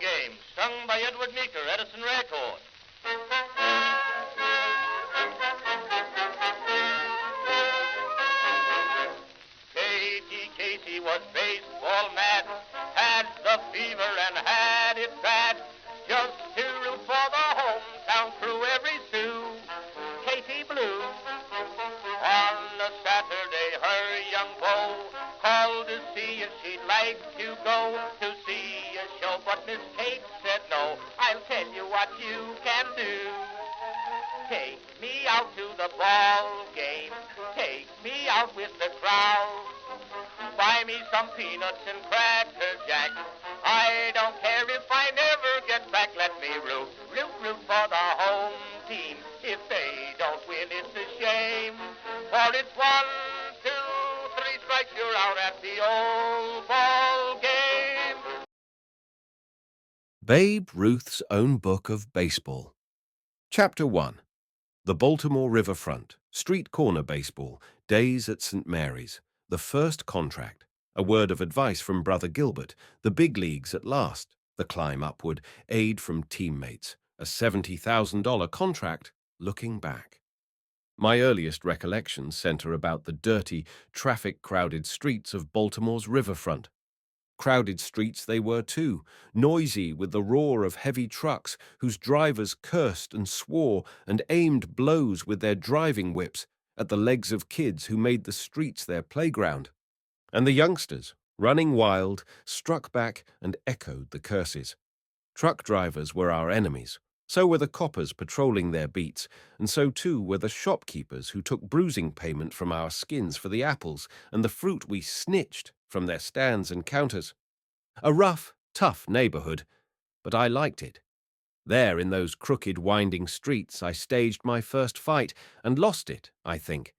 Game, sung by Edward Meeker, Edison Record. Casey was baseball mad, had the fever and had it bad. Just to root for the hometown crew every Sue, Katie Blue. On a Saturday, her young beau called to see if she'd like to go to see a show, but Miss Kate said no. I'll tell you what you can do. Take me out to the ball game, take me out with the crowd. Buy me some peanuts and Cracker Jack. I don't care if I never get back. Let me root for the home team. If they don't win, it's a shame. For it's 1, 2, 3 strikes, you're out at the old ball game. Babe Ruth's Own Book of Baseball. Chapter 1. The Baltimore Riverfront, Street Corner Baseball, Days at St. Mary's. The First Contract. A word of advice from Brother Gilbert. The big leagues at last. The climb upward. Aid from teammates. A $70,000 contract. Looking back. My earliest recollections center about the dirty, traffic-crowded streets of Baltimore's riverfront. Crowded streets they were too, noisy with the roar of heavy trucks whose drivers cursed and swore and aimed blows with their driving whips at the legs of kids who made the streets their playground. And the youngsters, running wild, struck back and echoed the curses. Truck drivers were our enemies. So were the coppers patrolling their beats, and so too were the shopkeepers who took bruising payment from our skins for the apples and the fruit we snitched from their stands and counters. A rough, tough neighborhood, but I liked it. There, in those crooked, winding streets, I staged my first fight and lost it, I think.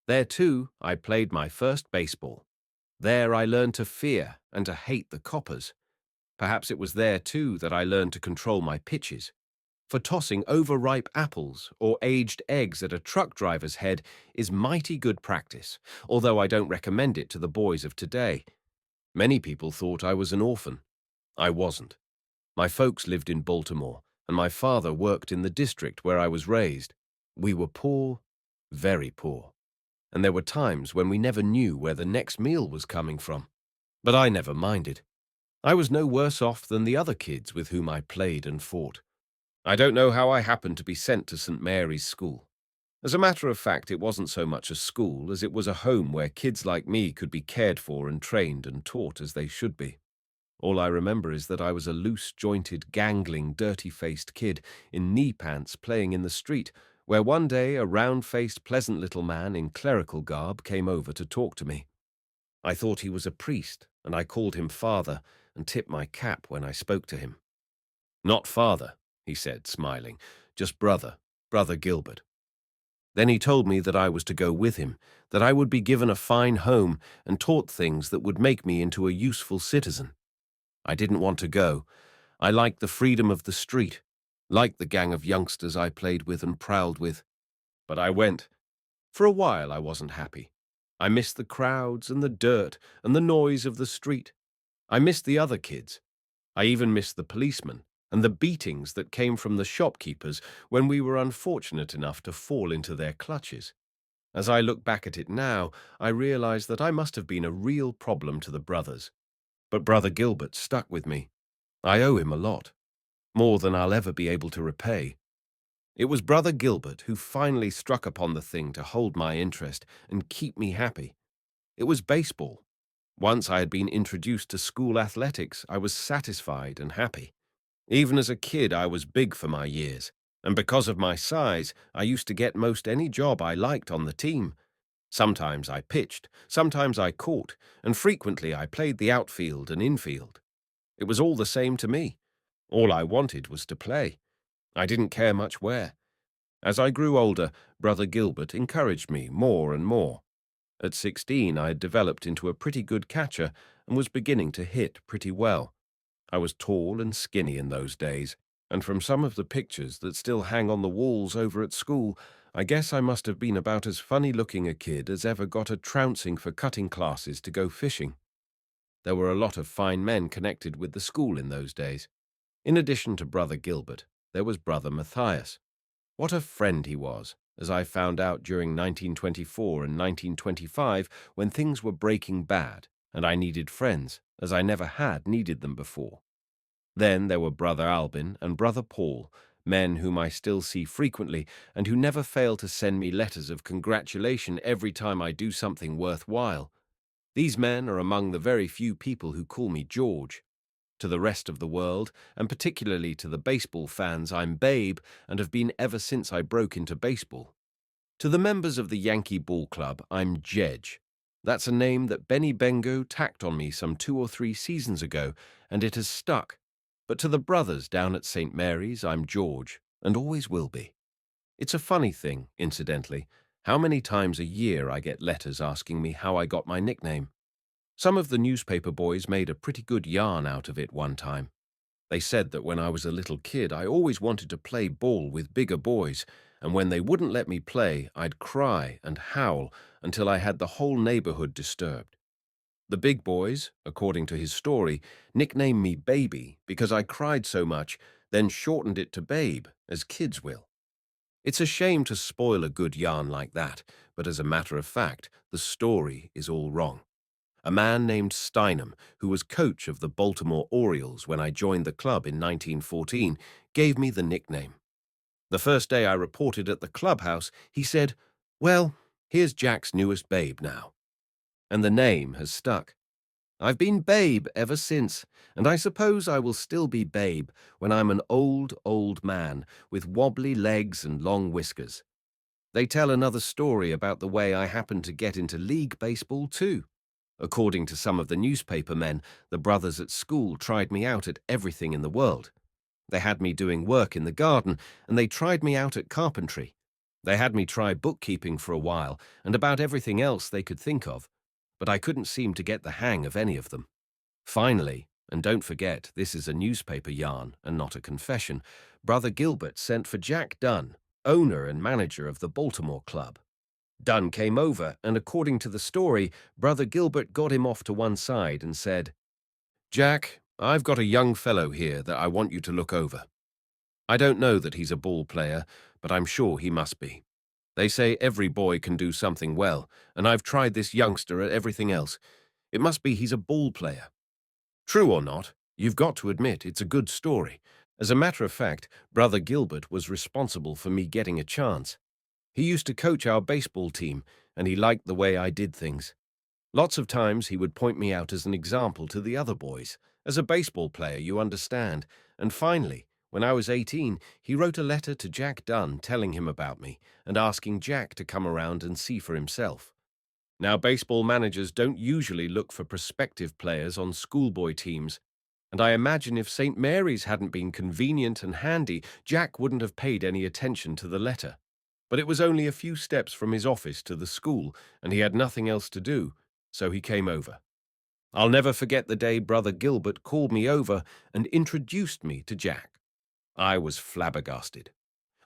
There, too, I played my first baseball. There I learned to fear and to hate the coppers. Perhaps it was there, too, that I learned to control my pitches. For tossing overripe apples or aged eggs at a truck driver's head is mighty good practice, although I don't recommend it to the boys of today. Many people thought I was an orphan. I wasn't. My folks lived in Baltimore, and my father worked in the district where I was raised. We were poor, very poor, and there were times when we never knew where the next meal was coming from. But I never minded. I was no worse off than the other kids with whom I played and fought. I don't know how I happened to be sent to St. Mary's School. As a matter of fact, it wasn't so much a school as it was a home where kids like me could be cared for and trained and taught as they should be. All I remember is that I was a loose-jointed, gangling, dirty-faced kid in knee pants playing in the street, where one day a round-faced, pleasant little man in clerical garb came over to talk to me. I thought he was a priest, and I called him Father and tipped my cap when I spoke to him. "Not Father," he said, smiling, "just Brother Gilbert." Then he told me that I was to go with him, that I would be given a fine home and taught things that would make me into a useful citizen. I didn't want to go. I liked the freedom of the street, liked the gang of youngsters I played with and prowled with. But I went. For a while I wasn't happy. I missed the crowds and the dirt and the noise of the street. I missed the other kids. I even missed the policemen and the beatings that came from the shopkeepers when we were unfortunate enough to fall into their clutches. As I look back at it now, I realize that I must have been a real problem to the brothers. But Brother Gilbert stuck with me. I owe him a lot, more than I'll ever be able to repay. It was Brother Gilbert who finally struck upon the thing to hold my interest and keep me happy. It was baseball. Once I had been introduced to school athletics, I was satisfied and happy. Even as a kid, I was big for my years, and because of my size, I used to get most any job I liked on the team. Sometimes I pitched, sometimes I caught, and frequently I played the outfield and infield. It was all the same to me. All I wanted was to play. I didn't care much where. As I grew older, Brother Gilbert encouraged me more and more. At 16, I had developed into a pretty good catcher and was beginning to hit pretty well. I was tall and skinny in those days, and from some of the pictures that still hang on the walls over at school, I guess I must have been about as funny-looking a kid as ever got a trouncing for cutting classes to go fishing. There were a lot of fine men connected with the school in those days. In addition to Brother Gilbert, there was Brother Matthias. What a friend he was, as I found out during 1924 and 1925 when things were breaking bad and I needed friends, as I never had needed them before. Then there were Brother Albin and Brother Paul, men whom I still see frequently and who never fail to send me letters of congratulation every time I do something worthwhile. These men are among the very few people who call me George. To the rest of the world, and particularly to the baseball fans, I'm Babe and have been ever since I broke into baseball. To the members of the Yankee Ball Club, I'm Jedge. That's a name that Benny Bengo tacked on me some 2 or 3 seasons ago, and it has stuck. But to the brothers down at St. Mary's, I'm George, and always will be. It's a funny thing, incidentally, how many times a year I get letters asking me how I got my nickname. Some of the newspaper boys made a pretty good yarn out of it one time. They said that when I was a little kid, I always wanted to play ball with bigger boys, and when they wouldn't let me play, I'd cry and howl until I had the whole neighborhood disturbed. The big boys, according to his story, nicknamed me Baby because I cried so much, then shortened it to Babe, as kids will. It's a shame to spoil a good yarn like that, but as a matter of fact, the story is all wrong. A man named Steinem, who was coach of the Baltimore Orioles when I joined the club in 1914, gave me the nickname. The first day I reported at the clubhouse, he said, "Well, here's Jack's newest babe now." And the name has stuck. I've been Babe ever since, and I suppose I will still be Babe when I'm an old, old man with wobbly legs and long whiskers. They tell another story about the way I happened to get into league baseball, too. According to some of the newspaper men, the brothers at school tried me out at everything in the world. They had me doing work in the garden, and they tried me out at carpentry. They had me try bookkeeping for a while, and about everything else they could think of, but I couldn't seem to get the hang of any of them. Finally, and don't forget, this is a newspaper yarn and not a confession, Brother Gilbert sent for Jack Dunn, owner and manager of the Baltimore club. Dunn came over, and according to the story, Brother Gilbert got him off to one side and said, "Jack, I've got a young fellow here that I want you to look over. I don't know that he's a ball player, but I'm sure he must be. They say every boy can do something well, and I've tried this youngster at everything else. It must be he's a ball player. True or not, you've got to admit it's a good story. As a matter of fact, Brother Gilbert was responsible for me getting a chance. He used to coach our baseball team, and he liked the way I did things. Lots of times he would point me out as an example to the other boys. As a baseball player, you understand. And finally, when I was 18, he wrote a letter to Jack Dunn telling him about me and asking Jack to come around and see for himself. Now, baseball managers don't usually look for prospective players on schoolboy teams, and I imagine if St. Mary's hadn't been convenient and handy, Jack wouldn't have paid any attention to the letter. But it was only a few steps from his office to the school, and he had nothing else to do, so he came over. I'll never forget the day Brother Gilbert called me over and introduced me to Jack. I was flabbergasted.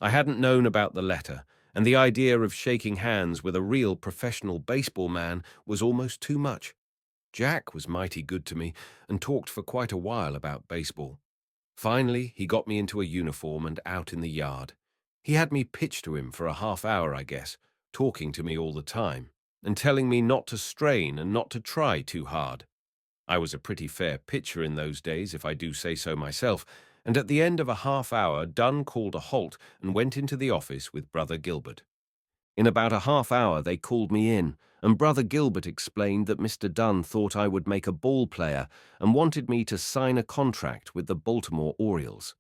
I hadn't known about the letter, and the idea of shaking hands with a real professional baseball man was almost too much. Jack was mighty good to me and talked for quite a while about baseball. Finally, he got me into a uniform and out in the yard. He had me pitch to him for a half hour, I guess, talking to me all the time, and telling me not to strain and not to try too hard. I was a pretty fair pitcher in those days, if I do say so myself, and at the end of a half hour, Dunn called a halt and went into the office with Brother Gilbert. In about a half hour, they called me in, and Brother Gilbert explained that Mr. Dunn thought I would make a ball player and wanted me to sign a contract with the Baltimore Orioles.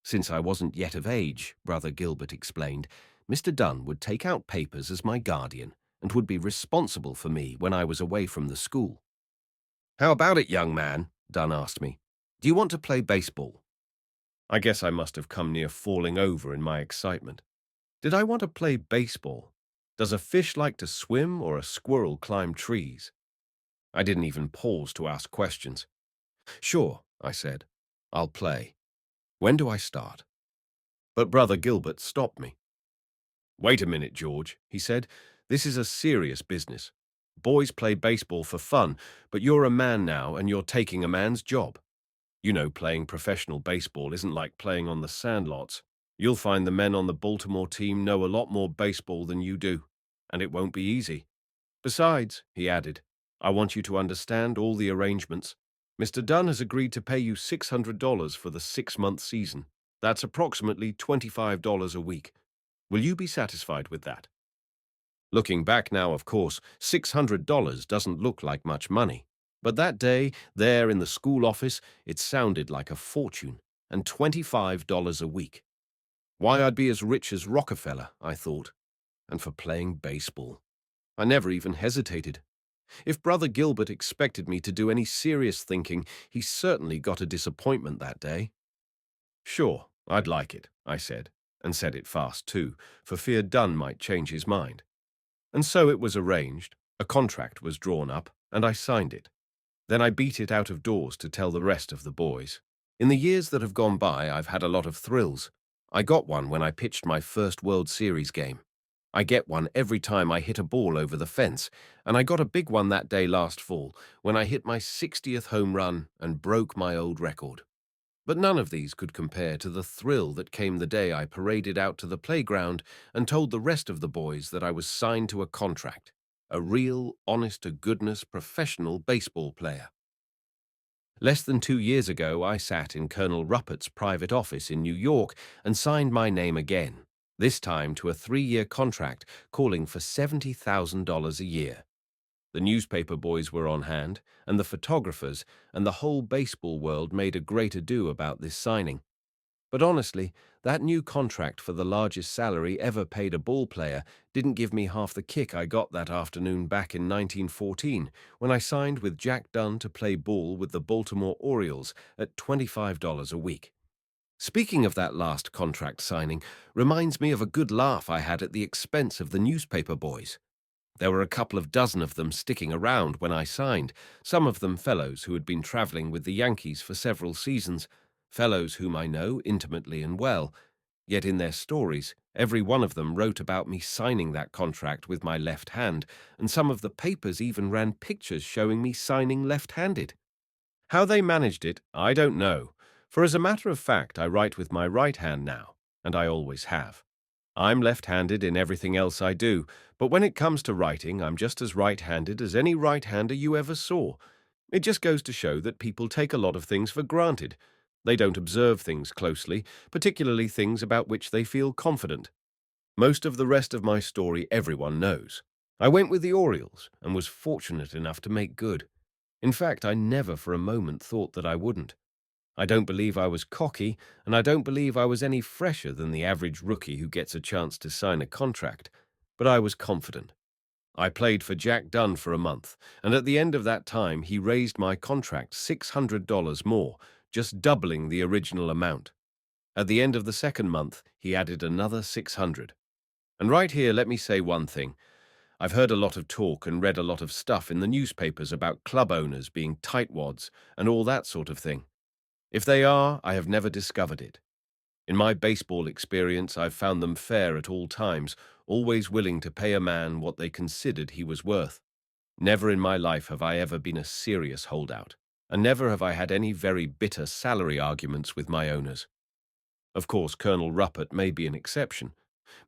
Since I wasn't yet of age, Brother Gilbert explained, Mr. Dunn would take out papers as my guardian and would be responsible for me when I was away from the school. "How about it, young man?" Dunn asked me. "Do you want to play baseball?" I guess I must have come near falling over in my excitement. Did I want to play baseball? Does a fish like to swim or a squirrel climb trees? I didn't even pause to ask questions. "Sure," I said. "I'll play. When do I start?" But Brother Gilbert stopped me. "Wait a minute, George," he said. "This is a serious business. Boys play baseball for fun, but you're a man now and you're taking a man's job. You know, playing professional baseball isn't like playing on the sandlots. You'll find the men on the Baltimore team know a lot more baseball than you do, and it won't be easy. Besides, he added, I want you to understand all the arrangements. Mr. Dunn has agreed to pay you $600 for the 6-month season. That's approximately $25 a week. Will you be satisfied with that? Looking back now, of course, $600 doesn't look like much money. But that day, there in the school office, it sounded like a fortune, and $25 a week. Why, I'd be as rich as Rockefeller, I thought, and for playing baseball. I never even hesitated. If Brother Gilbert expected me to do any serious thinking, he certainly got a disappointment that day. Sure, I'd like it, I said, and said it fast too, for fear Dunn might change his mind. And so it was arranged, a contract was drawn up, and I signed it. Then I beat it out of doors to tell the rest of the boys. In the years that have gone by, I've had a lot of thrills. I got one when I pitched my first World Series game. I get one every time I hit a ball over the fence, and I got a big one that day last fall when I hit my 60th home run and broke my old record. But none of these could compare to the thrill that came the day I paraded out to the playground and told the rest of the boys that I was signed to a contract, a real, honest-to-goodness professional baseball player. Less than 2 years ago, I sat in Colonel Ruppert's private office in New York and signed my name again, this time to a 3-year contract calling for $70,000 a year. The newspaper boys were on hand, and the photographers, and the whole baseball world made a great ado about this signing. But honestly, that new contract for the largest salary ever paid a ball player didn't give me half the kick I got that afternoon back in 1914 when I signed with Jack Dunn to play ball with the Baltimore Orioles at $25 a week. Speaking of that last contract signing reminds me of a good laugh I had at the expense of the newspaper boys. There were a couple of dozen of them sticking around when I signed, some of them fellows who had been traveling with the Yankees for several seasons, fellows whom I know intimately and well. Yet in their stories, every one of them wrote about me signing that contract with my left hand, and some of the papers even ran pictures showing me signing left-handed. How they managed it, I don't know, for as a matter of fact, I write with my right hand now, and I always have. I'm left-handed in everything else I do, but when it comes to writing, I'm just as right-handed as any right-hander you ever saw. It just goes to show that people take a lot of things for granted. They don't observe things closely, particularly things about which they feel confident. Most of the rest of my story everyone knows. I went with the Orioles and was fortunate enough to make good. In fact, I never for a moment thought that I wouldn't. I don't believe I was cocky, and I don't believe I was any fresher than the average rookie who gets a chance to sign a contract, but I was confident. I played for Jack Dunn for a month, and at the end of that time he raised my contract $600 more, just doubling the original amount. At the end of the second month, he added another $600. And right here, let me say one thing. I've heard a lot of talk and read a lot of stuff in the newspapers about club owners being tightwads and all that sort of thing. If they are, I have never discovered it. In my baseball experience, I've found them fair at all times, always willing to pay a man what they considered he was worth. Never in my life have I ever been a serious holdout, and never have I had any very bitter salary arguments with my owners. Of course, Colonel Ruppert may be an exception.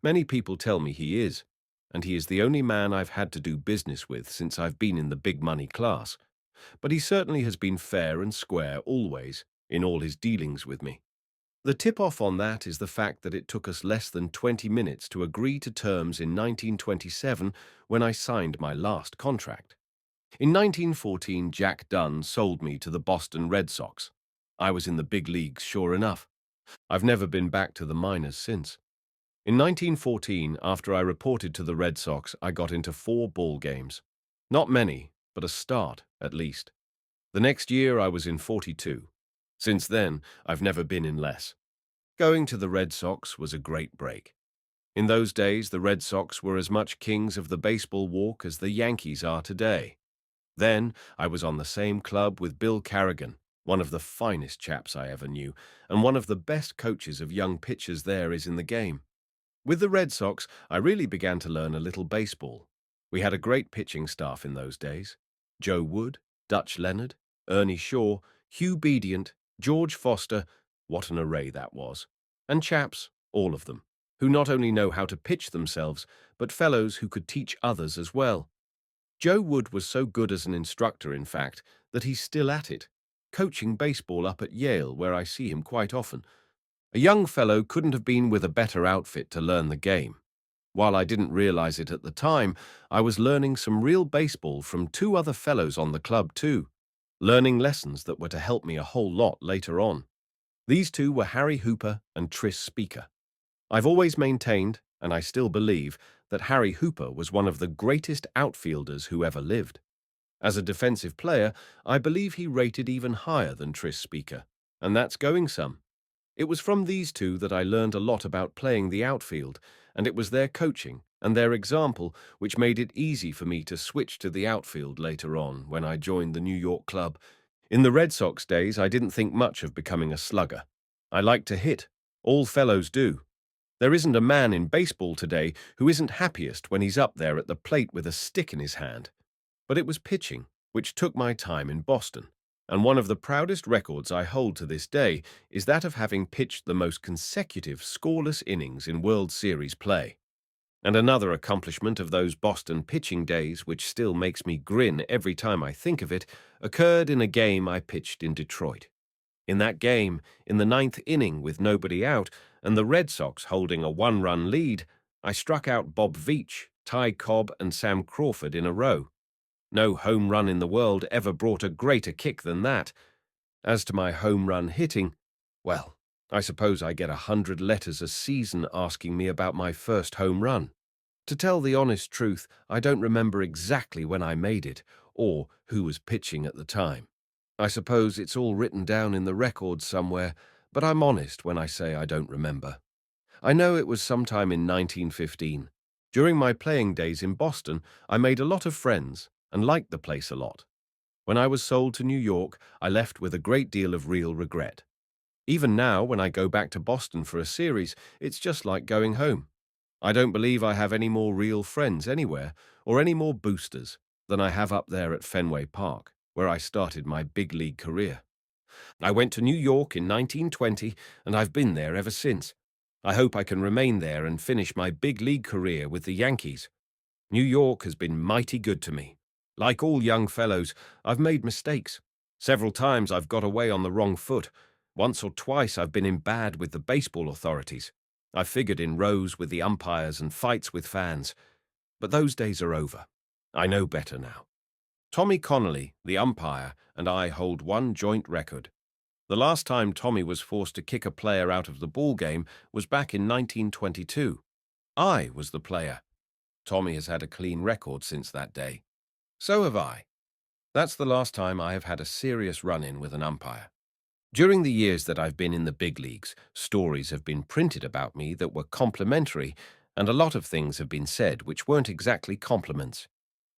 Many people tell me he is, and he is the only man I've had to do business with since I've been in the big money class. But he certainly has been fair and square always, in all his dealings with me. The tip-off on that is the fact that it took us less than 20 minutes to agree to terms in 1927 when I signed my last contract. In 1914, Jack Dunn sold me to the Boston Red Sox. I was in the big leagues, sure enough. I've never been back to the minors since. In 1914, after I reported to the Red Sox, I got into 4 ball games. Not many, but a start, at least. The next year, I was in 42. Since then, I've never been in less. Going to the Red Sox was a great break. In those days, the Red Sox were as much kings of the baseball walk as the Yankees are today. Then, I was on the same club with Bill Carrigan, one of the finest chaps I ever knew, and one of the best coaches of young pitchers there is in the game. With the Red Sox, I really began to learn a little baseball. We had a great pitching staff in those days. Joe Wood, Dutch Leonard, Ernie Shaw, Hugh Bedient, George Foster, what an array that was. And chaps, all of them, who not only know how to pitch themselves, but fellows who could teach others as well. Joe Wood was so good as an instructor, in fact, that he's still at it, coaching baseball up at Yale, where I see him quite often. A young fellow couldn't have been with a better outfit to learn the game. While I didn't realize it at the time, I was learning some real baseball from two other fellows on the club too, learning lessons that were to help me a whole lot later on. These two were Harry Hooper and Tris Speaker. I've always maintained, and I still believe, that Harry Hooper was one of the greatest outfielders who ever lived. As a defensive player, I believe he rated even higher than Tris Speaker, and that's going some. It was from these two that I learned a lot about playing the outfield, and it was their coaching and their example which made it easy for me to switch to the outfield later on when I joined the New York club. In the Red Sox days, I didn't think much of becoming a slugger. I liked to hit. All fellows do. There isn't a man in baseball today who isn't happiest when he's up there at the plate with a stick in his hand. But it was pitching, which took my time in Boston. And one of the proudest records I hold to this day is that of having pitched the most consecutive scoreless innings in World Series play. And another accomplishment of those Boston pitching days, which still makes me grin every time I think of it, occurred in a game I pitched in Detroit. In that game, in the ninth inning with nobody out and the Red Sox holding a one-run lead, I struck out Bob Veach, Ty Cobb, and Sam Crawford in a row. No home run in the world ever brought a greater kick than that. As to my home run hitting, well, I suppose I get 100 letters a season asking me about my first home run. To tell the honest truth, I don't remember exactly when I made it, or who was pitching at the time. I suppose it's all written down in the records somewhere, but I'm honest when I say I don't remember. I know it was sometime in 1915. During my playing days in Boston, I made a lot of friends and liked the place a lot. When I was sold to New York, I left with a great deal of real regret. Even now, when I go back to Boston for a series, it's just like going home. I don't believe I have any more real friends anywhere, or any more boosters, than I have up there at Fenway Park, where I started my big league career. I went to New York in 1920, and I've been there ever since. I hope I can remain there and finish my big league career with the Yankees. New York has been mighty good to me. Like all young fellows, I've made mistakes. Several times I've got away on the wrong foot. Once or twice I've been in bad with the baseball authorities. I've figured in rows with the umpires and fights with fans. But those days are over. I know better now. Tommy Connolly, the umpire, and I hold one joint record. The last time Tommy was forced to kick a player out of the ball game was back in 1922. I was the player. Tommy has had a clean record since that day. So have I. That's the last time I have had a serious run-in with an umpire. During the years that I've been in the big leagues, stories have been printed about me that were complimentary, and a lot of things have been said which weren't exactly compliments.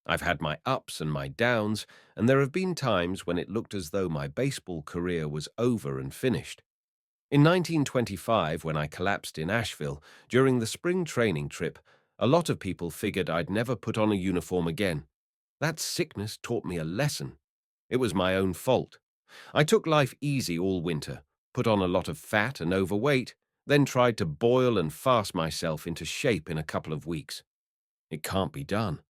I've had my ups and my downs, and there have been times when it looked as though my baseball career was over and finished. In 1925, when I collapsed in Asheville, during the spring training trip, a lot of people figured I'd never put on a uniform again. That sickness taught me a lesson. It was my own fault. I took life easy all winter, put on a lot of fat and overweight, then tried to boil and fast myself into shape in a couple of weeks. It can't be done.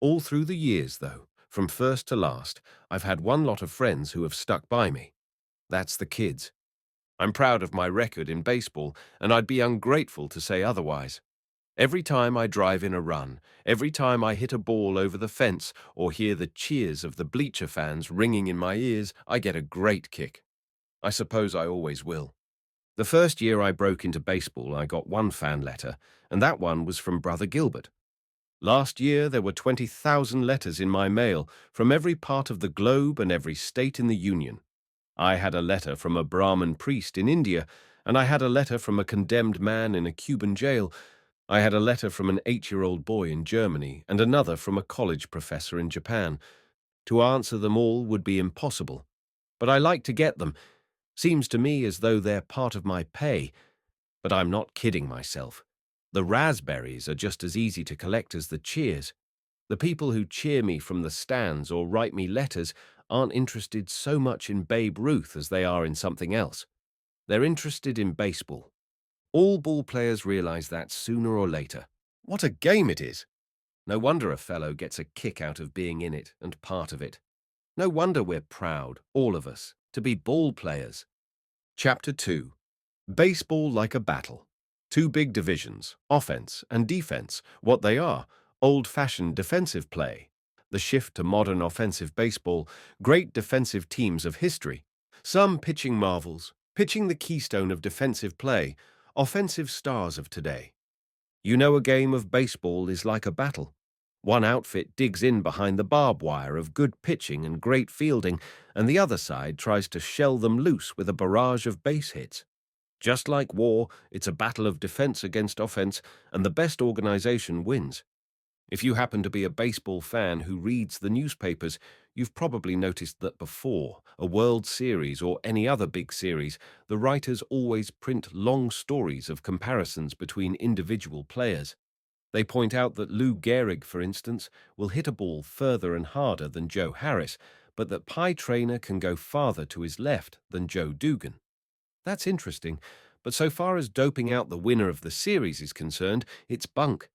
All through the years, though, from first to last, I've had one lot of friends who have stuck by me. That's the kids. I'm proud of my record in baseball, and I'd be ungrateful to say otherwise. Every time I drive in a run, every time I hit a ball over the fence or hear the cheers of the bleacher fans ringing in my ears, I get a great kick. I suppose I always will. The first year I broke into baseball, I got one fan letter, and that one was from Brother Gilbert. Last year, there were 20,000 letters in my mail from every part of the globe and every state in the Union. I had a letter from a Brahmin priest in India, and I had a letter from a condemned man in a Cuban jail. I had a letter from an 8-year-old boy in Germany and another from a college professor in Japan. To answer them all would be impossible, but I like to get them. Seems to me as though they're part of my pay, but I'm not kidding myself. The raspberries are just as easy to collect as the cheers. The people who cheer me from the stands or write me letters aren't interested so much in Babe Ruth as they are in something else. They're interested in baseball. All ball players realize that sooner or later. What a game it is! No wonder a fellow gets a kick out of being in it and part of it. No wonder we're proud, all of us, to be ball players. Chapter 2. Baseball like a battle. Two big divisions, offense and defense. What they are: old-fashioned defensive play. The shift to modern offensive baseball, great defensive teams of history. Some pitching marvels, pitching the keystone of defensive play, offensive stars of today. You know, a game of baseball is like a battle. One outfit digs in behind the barbed wire of good pitching and great fielding, and the other side tries to shell them loose with a barrage of base hits. Just like war, it's a battle of defense against offense, and the best organization wins. If you happen to be a baseball fan who reads the newspapers, you've probably noticed that before a World Series or any other big series, the writers always print long stories of comparisons between individual players. They point out that Lou Gehrig, for instance, will hit a ball further and harder than Joe Harris, but that Pie Traynor can go farther to his left than Joe Dugan. That's interesting, but so far as doping out the winner of the series is concerned, it's bunk.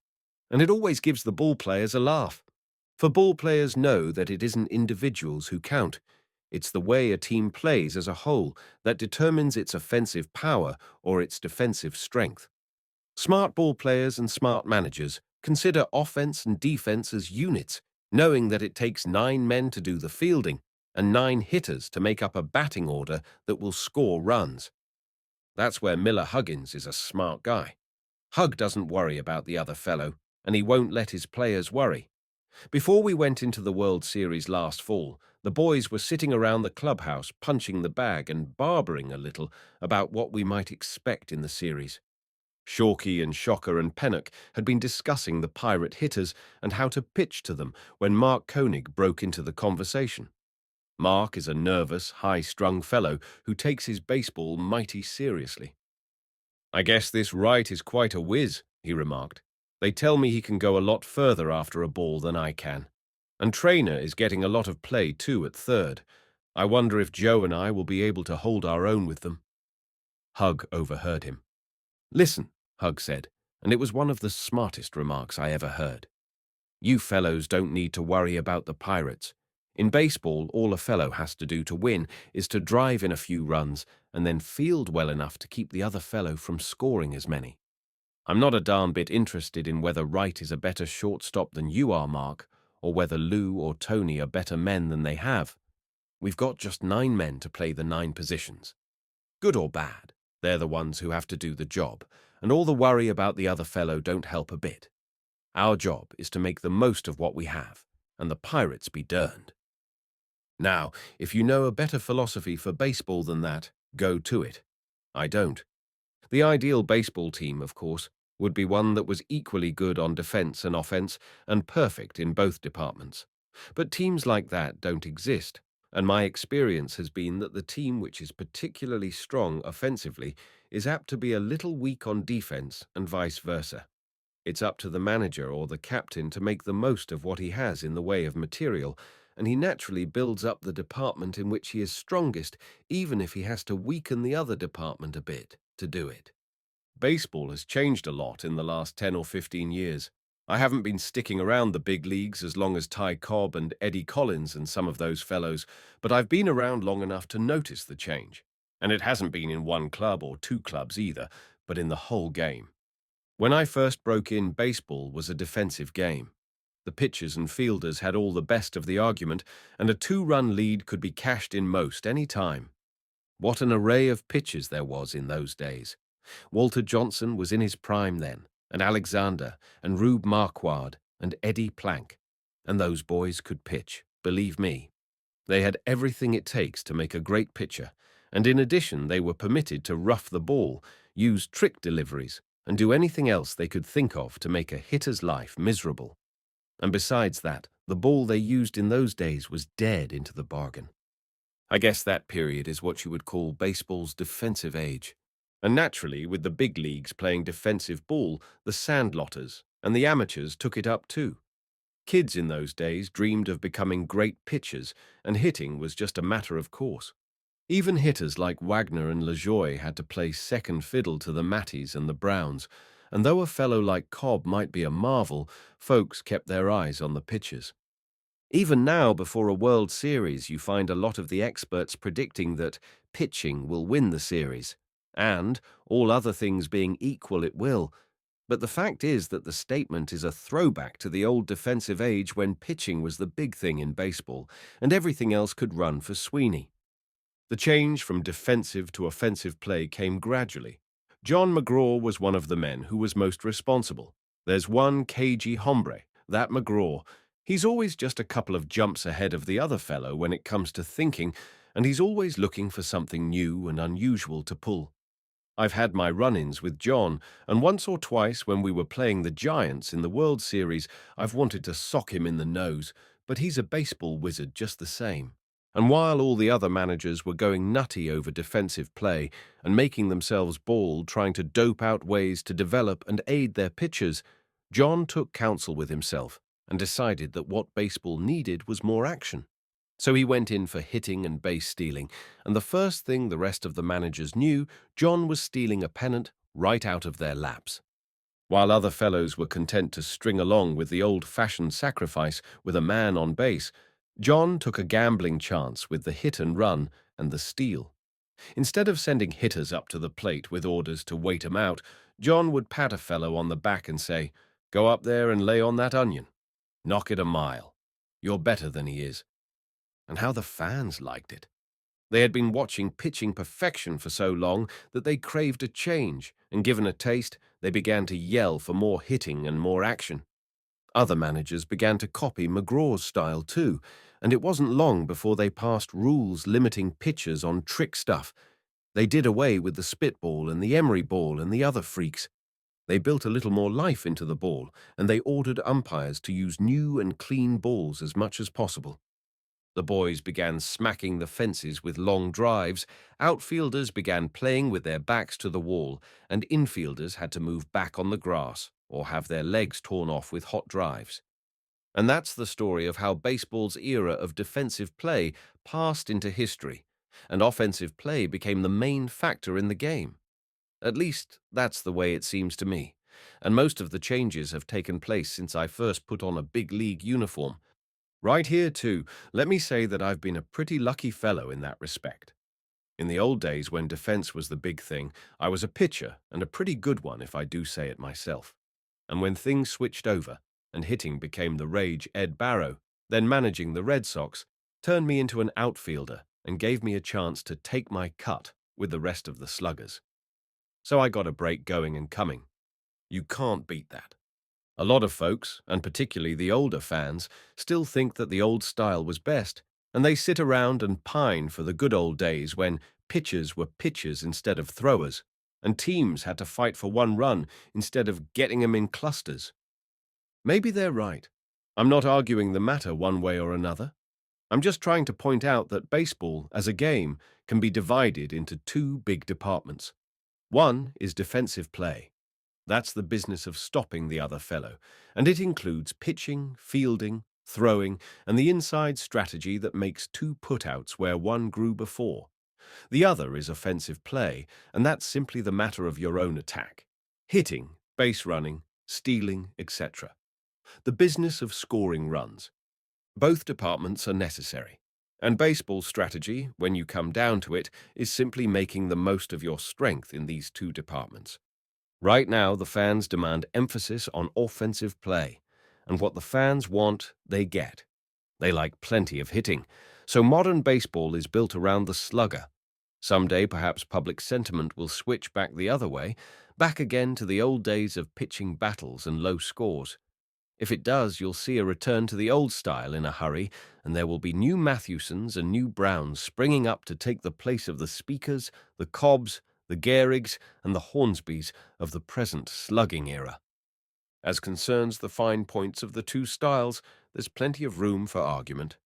And it always gives the ball players a laugh. For ball players know that it isn't individuals who count. It's the way a team plays as a whole that determines its offensive power or its defensive strength. Smart ball players and smart managers consider offense and defense as units, knowing that it takes 9 men to do the fielding and 9 hitters to make up a batting order that will score runs. That's where Miller Huggins is a smart guy. Hug doesn't worry about the other fellow, and he won't let his players worry. Before we went into the World Series last fall, the boys were sitting around the clubhouse punching the bag and barbering a little about what we might expect in the series. Shawkey and Shocker and Pennock had been discussing the Pirate hitters and how to pitch to them when Mark Koenig broke into the conversation. Mark is a nervous, high-strung fellow who takes his baseball mighty seriously. "I guess this Wright is quite a whiz," he remarked. "They tell me he can go a lot further after a ball than I can. And Traynor is getting a lot of play, too, at third. I wonder if Joe and I will be able to hold our own with them." Hug overheard him. "Listen," Hug said, and it was one of the smartest remarks I ever heard. "You fellows don't need to worry about the Pirates. In baseball, all a fellow has to do to win is to drive in a few runs and then field well enough to keep the other fellow from scoring as many. I'm not a darn bit interested in whether Wright is a better shortstop than you are, Mark, or whether Lou or Tony are better men than they have. We've got just 9 men to play the 9 positions. Good or bad, they're the ones who have to do the job, and all the worry about the other fellow don't help a bit. Our job is to make the most of what we have, and the Pirates be derned. Now, if you know a better philosophy for baseball than that, go to it. I don't. The ideal baseball team, of course, would be one that was equally good on defense and offense and perfect in both departments. But teams like that don't exist, and my experience has been that the team which is particularly strong offensively is apt to be a little weak on defense and vice versa. It's up to the manager or the captain to make the most of what he has in the way of material, and he naturally builds up the department in which he is strongest, even if he has to weaken the other department a bit to do it. Baseball has changed a lot in the last 10 or 15 years. I haven't been sticking around the big leagues as long as Ty Cobb and Eddie Collins and some of those fellows, but I've been around long enough to notice the change. And it hasn't been in one club or 2 clubs either, but in the whole game. When I first broke in, baseball was a defensive game. The pitchers and fielders had all the best of the argument, and a 2-run lead could be cashed in most any time. What an array of pitchers there was in those days. Walter Johnson was in his prime then, and Alexander, and Rube Marquard, and Eddie Plank. And those boys could pitch, believe me. They had everything it takes to make a great pitcher, and in addition they were permitted to rough the ball, use trick deliveries, and do anything else they could think of to make a hitter's life miserable. And besides that, the ball they used in those days was dead into the bargain. I guess that period is what you would call baseball's defensive age. And naturally, with the big leagues playing defensive ball, the sandlotters and the amateurs took it up too. Kids in those days dreamed of becoming great pitchers, and hitting was just a matter of course. Even hitters like Wagner and LaJoie had to play second fiddle to the Matties and the Browns, and though a fellow like Cobb might be a marvel, folks kept their eyes on the pitchers. Even now, before a World Series, you find a lot of the experts predicting that pitching will win the series. And, all other things being equal, it will. But the fact is that the statement is a throwback to the old defensive age when pitching was the big thing in baseball, and everything else could run for Sweeney. The change from defensive to offensive play came gradually. John McGraw was one of the men who was most responsible. There's one cagey hombre, that McGraw. He's always just a couple of jumps ahead of the other fellow when it comes to thinking, and he's always looking for something new and unusual to pull. I've had my run-ins with John, and once or twice when we were playing the Giants in the World Series, I've wanted to sock him in the nose, but he's a baseball wizard just the same. And while all the other managers were going nutty over defensive play and making themselves bald trying to dope out ways to develop and aid their pitchers, John took counsel with himself and decided that what baseball needed was more action. So he went in for hitting and base stealing, and the first thing the rest of the managers knew, John was stealing a pennant right out of their laps. While other fellows were content to string along with the old-fashioned sacrifice with a man on base, John took a gambling chance with the hit and run and the steal. Instead of sending hitters up to the plate with orders to wait 'em out, John would pat a fellow on the back and say, "Go up there and lay on that onion. Knock it a mile. You're better than he is." And how the fans liked it. They had been watching pitching perfection for so long that they craved a change, and given a taste, they began to yell for more hitting and more action. Other managers began to copy McGraw's style too, and it wasn't long before they passed rules limiting pitchers on trick stuff. They did away with the spitball and the emery ball and the other freaks. They built a little more life into the ball, and they ordered umpires to use new and clean balls as much as possible. The boys began smacking the fences with long drives, outfielders began playing with their backs to the wall, and infielders had to move back on the grass or have their legs torn off with hot drives. And that's the story of how baseball's era of defensive play passed into history, and offensive play became the main factor in the game. At least, that's the way it seems to me, and most of the changes have taken place since I first put on a big league uniform. Right here, too, let me say that I've been a pretty lucky fellow in that respect. In the old days when defense was the big thing, I was a pitcher, and a pretty good one if I do say it myself. And when things switched over, and hitting became the rage, Ed Barrow, then managing the Red Sox, turned me into an outfielder and gave me a chance to take my cut with the rest of the sluggers. So I got a break going and coming. You can't beat that. A lot of folks, and particularly the older fans, still think that the old style was best, and they sit around and pine for the good old days when pitchers were pitchers instead of throwers, and teams had to fight for one run instead of getting 'em in clusters. Maybe they're right. I'm not arguing the matter one way or another. I'm just trying to point out that baseball, as a game, can be divided into two big departments. One is defensive play. That's the business of stopping the other fellow, and it includes pitching, fielding, throwing, and the inside strategy that makes two putouts where one grew before. The other is offensive play, and that's simply the matter of your own attack. Hitting, base running, stealing, etc. The business of scoring runs. Both departments are necessary. And baseball strategy, when you come down to it, is simply making the most of your strength in these two departments. Right now, the fans demand emphasis on offensive play, and what the fans want, they get. They like plenty of hitting, so modern baseball is built around the slugger. Someday, perhaps public sentiment will switch back the other way, back again to the old days of pitching battles and low scores. If it does, you'll see a return to the old style in a hurry, and there will be new Mathewsons and new Browns springing up to take the place of the Speakers, the Cobbs, the Gehrigs, and the Hornsbys of the present slugging era. As concerns the fine points of the two styles, there's plenty of room for argument.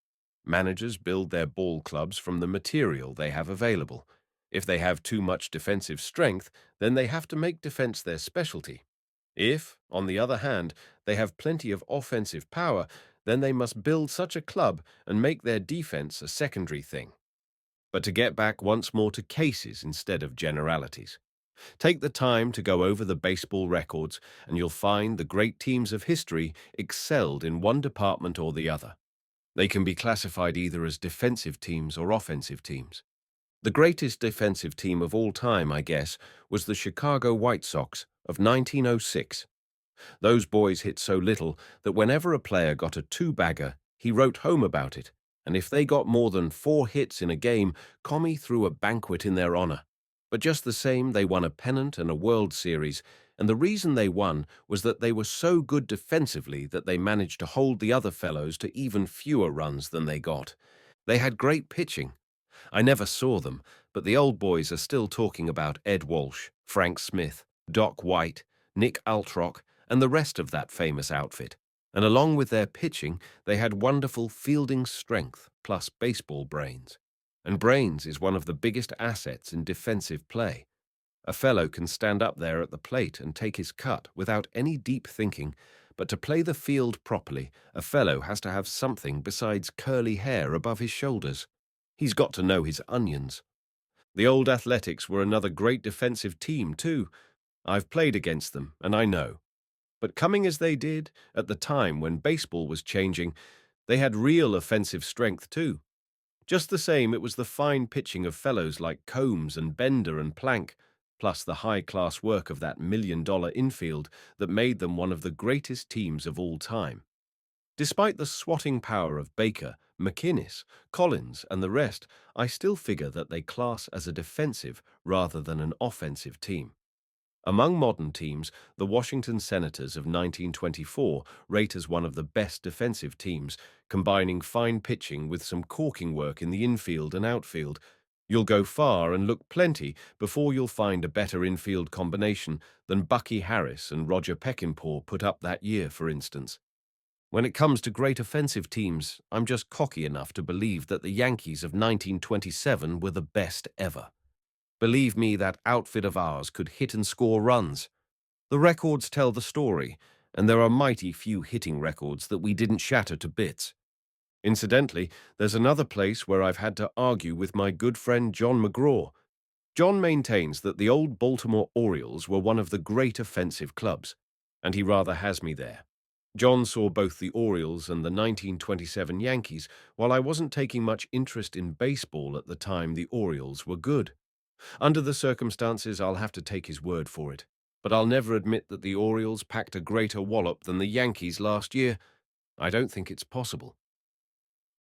Managers build their ball clubs from the material they have available. If they have too much defensive strength, then they have to make defense their specialty. If, on the other hand, they have plenty of offensive power, then they must build such a club and make their defense a secondary thing. But to get back once more to cases instead of generalities. Take the time to go over the baseball records, and you'll find the great teams of history excelled in one department or the other. They can be classified either as defensive teams or offensive teams. The greatest defensive team of all time, I guess, was the Chicago White Sox of 1906. Those boys hit so little that whenever a player got a two-bagger, he wrote home about it, and if they got more than 4 hits in a game, Commie threw a banquet in their honor. But just the same, they won a pennant and a World Series, and the reason they won was that they were so good defensively that they managed to hold the other fellows to even fewer runs than they got. They had great pitching. I never saw them, but the old boys are still talking about Ed Walsh, Frank Smith, Doc White, Nick Altrock, and the rest of that famous outfit. And along with their pitching, they had wonderful fielding strength plus baseball brains. And brains is one of the biggest assets in defensive play. A fellow can stand up there at the plate and take his cut without any deep thinking, but to play the field properly, a fellow has to have something besides curly hair above his shoulders. He's got to know his onions. The old Athletics were another great defensive team, too. I've played against them, and I know. But coming as they did, at the time when baseball was changing, they had real offensive strength, too. Just the same, it was the fine pitching of fellows like Combs and Bender and Plank, plus the high-class work of that million-dollar infield that made them one of the greatest teams of all time. Despite the swatting power of Baker, McInnes, Collins, and the rest, I still figure that they class as a defensive rather than an offensive team. Among modern teams, the Washington Senators of 1924 rate as one of the best defensive teams, combining fine pitching with some corking work in the infield and outfield. You'll go far and look plenty before you'll find a better infield combination than Bucky Harris and Roger Peckinpah put up that year, for instance. When it comes to great offensive teams, I'm just cocky enough to believe that the Yankees of 1927 were the best ever. Believe me, that outfit of ours could hit and score runs. The records tell the story, and there are mighty few hitting records that we didn't shatter to bits. Incidentally, there's another place where I've had to argue with my good friend John McGraw. John maintains that the old Baltimore Orioles were one of the great offensive clubs, and he rather has me there. John saw both the Orioles and the 1927 Yankees, while I wasn't taking much interest in baseball at the time the Orioles were good. Under the circumstances, I'll have to take his word for it. But I'll never admit that the Orioles packed a greater wallop than the Yankees last year. I don't think it's possible.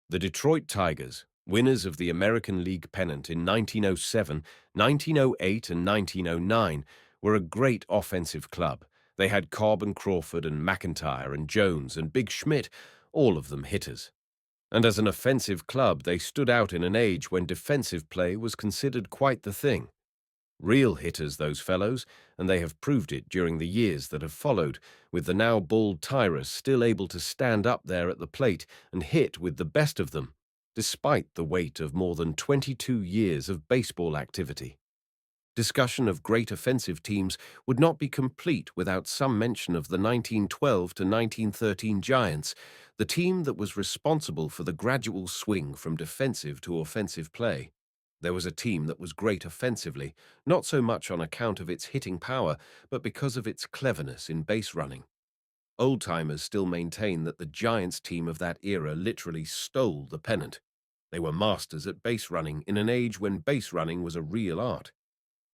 The Detroit Tigers, winners of the American League pennant in 1907, 1908, and 1909, were a great offensive club. They had Cobb and Crawford and McIntyre and Jones and Big Schmidt, all of them hitters. And as an offensive club, they stood out in an age when defensive play was considered quite the thing. Real hitters, those fellows, and they have proved it during the years that have followed, with the now bald Tyrus still able to stand up there at the plate and hit with the best of them, despite the weight of more than 22 years of baseball activity. Discussion of great offensive teams would not be complete without some mention of the 1912 to 1913 Giants, the team that was responsible for the gradual swing from defensive to offensive play. There was a team that was great offensively, not so much on account of its hitting power, but because of its cleverness in base running. Old-timers still maintain that the Giants team of that era literally stole the pennant. They were masters at base running in an age when base running was a real art.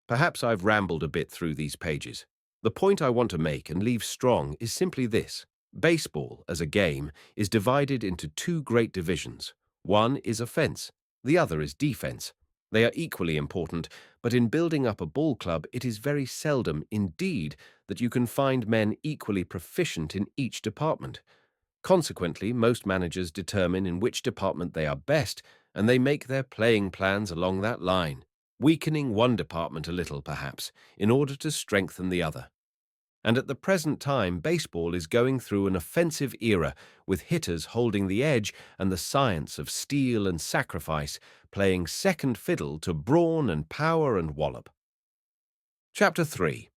Perhaps I've rambled a bit through these pages. The point I want to make and leave strong is simply this. Baseball, as a game, is divided into two great divisions. One is offense, the other is defense. They are equally important, but in building up a ball club, it is very seldom, indeed, that you can find men equally proficient in each department. Consequently, most managers determine in which department they are best, and they make their playing plans along that line, weakening one department a little, perhaps, in order to strengthen the other. And at the present time, baseball is going through an offensive era, with hitters holding the edge and the science of steal and sacrifice playing second fiddle to brawn and power and wallop. Chapter 3.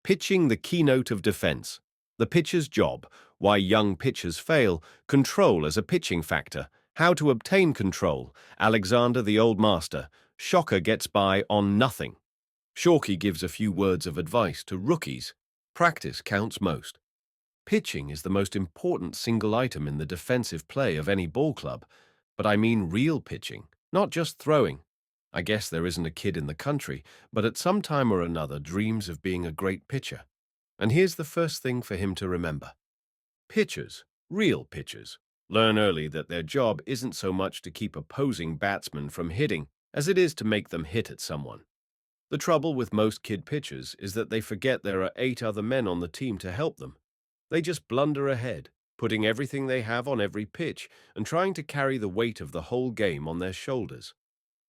Pitching the Keynote of Defense. The pitcher's job, why young pitchers fail, control as a pitching factor, how to obtain control, Alexander the Old Master, Shocker gets by on nothing. Shorkey gives a few words of advice to rookies. Practice counts most. Pitching is the most important single item in the defensive play of any ball club, but I mean real pitching, not just throwing. I guess there isn't a kid in the country, but at some time or another dreams of being a great pitcher. And here's the first thing for him to remember. Pitchers, real pitchers, learn early that their job isn't so much to keep opposing batsmen from hitting as it is to make them hit at someone. The trouble with most kid pitchers is that they forget there are 8 other men on the team to help them. They just blunder ahead, putting everything they have on every pitch and trying to carry the weight of the whole game on their shoulders.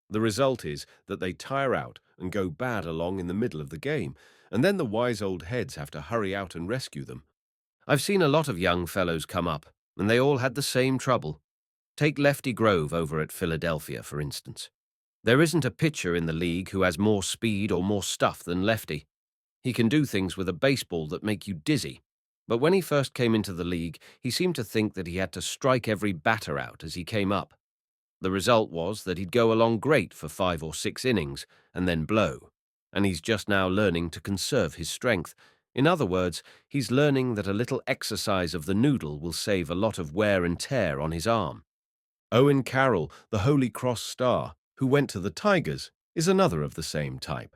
The result is that they tire out and go bad along in the middle of the game, and then the wise old heads have to hurry out and rescue them. I've seen a lot of young fellows come up, and they all had the same trouble. Take Lefty Grove over at Philadelphia, for instance. There isn't a pitcher in the league who has more speed or more stuff than Lefty. He can do things with a baseball that make you dizzy. But when he first came into the league, he seemed to think that he had to strike every batter out as he came up. The result was that he'd go along great for 5 or 6 innings and then blow. And he's just now learning to conserve his strength. In other words, he's learning that a little exercise of the noodle will save a lot of wear and tear on his arm. Owen Carroll, the Holy Cross star, who went to the Tigers, is another of the same type.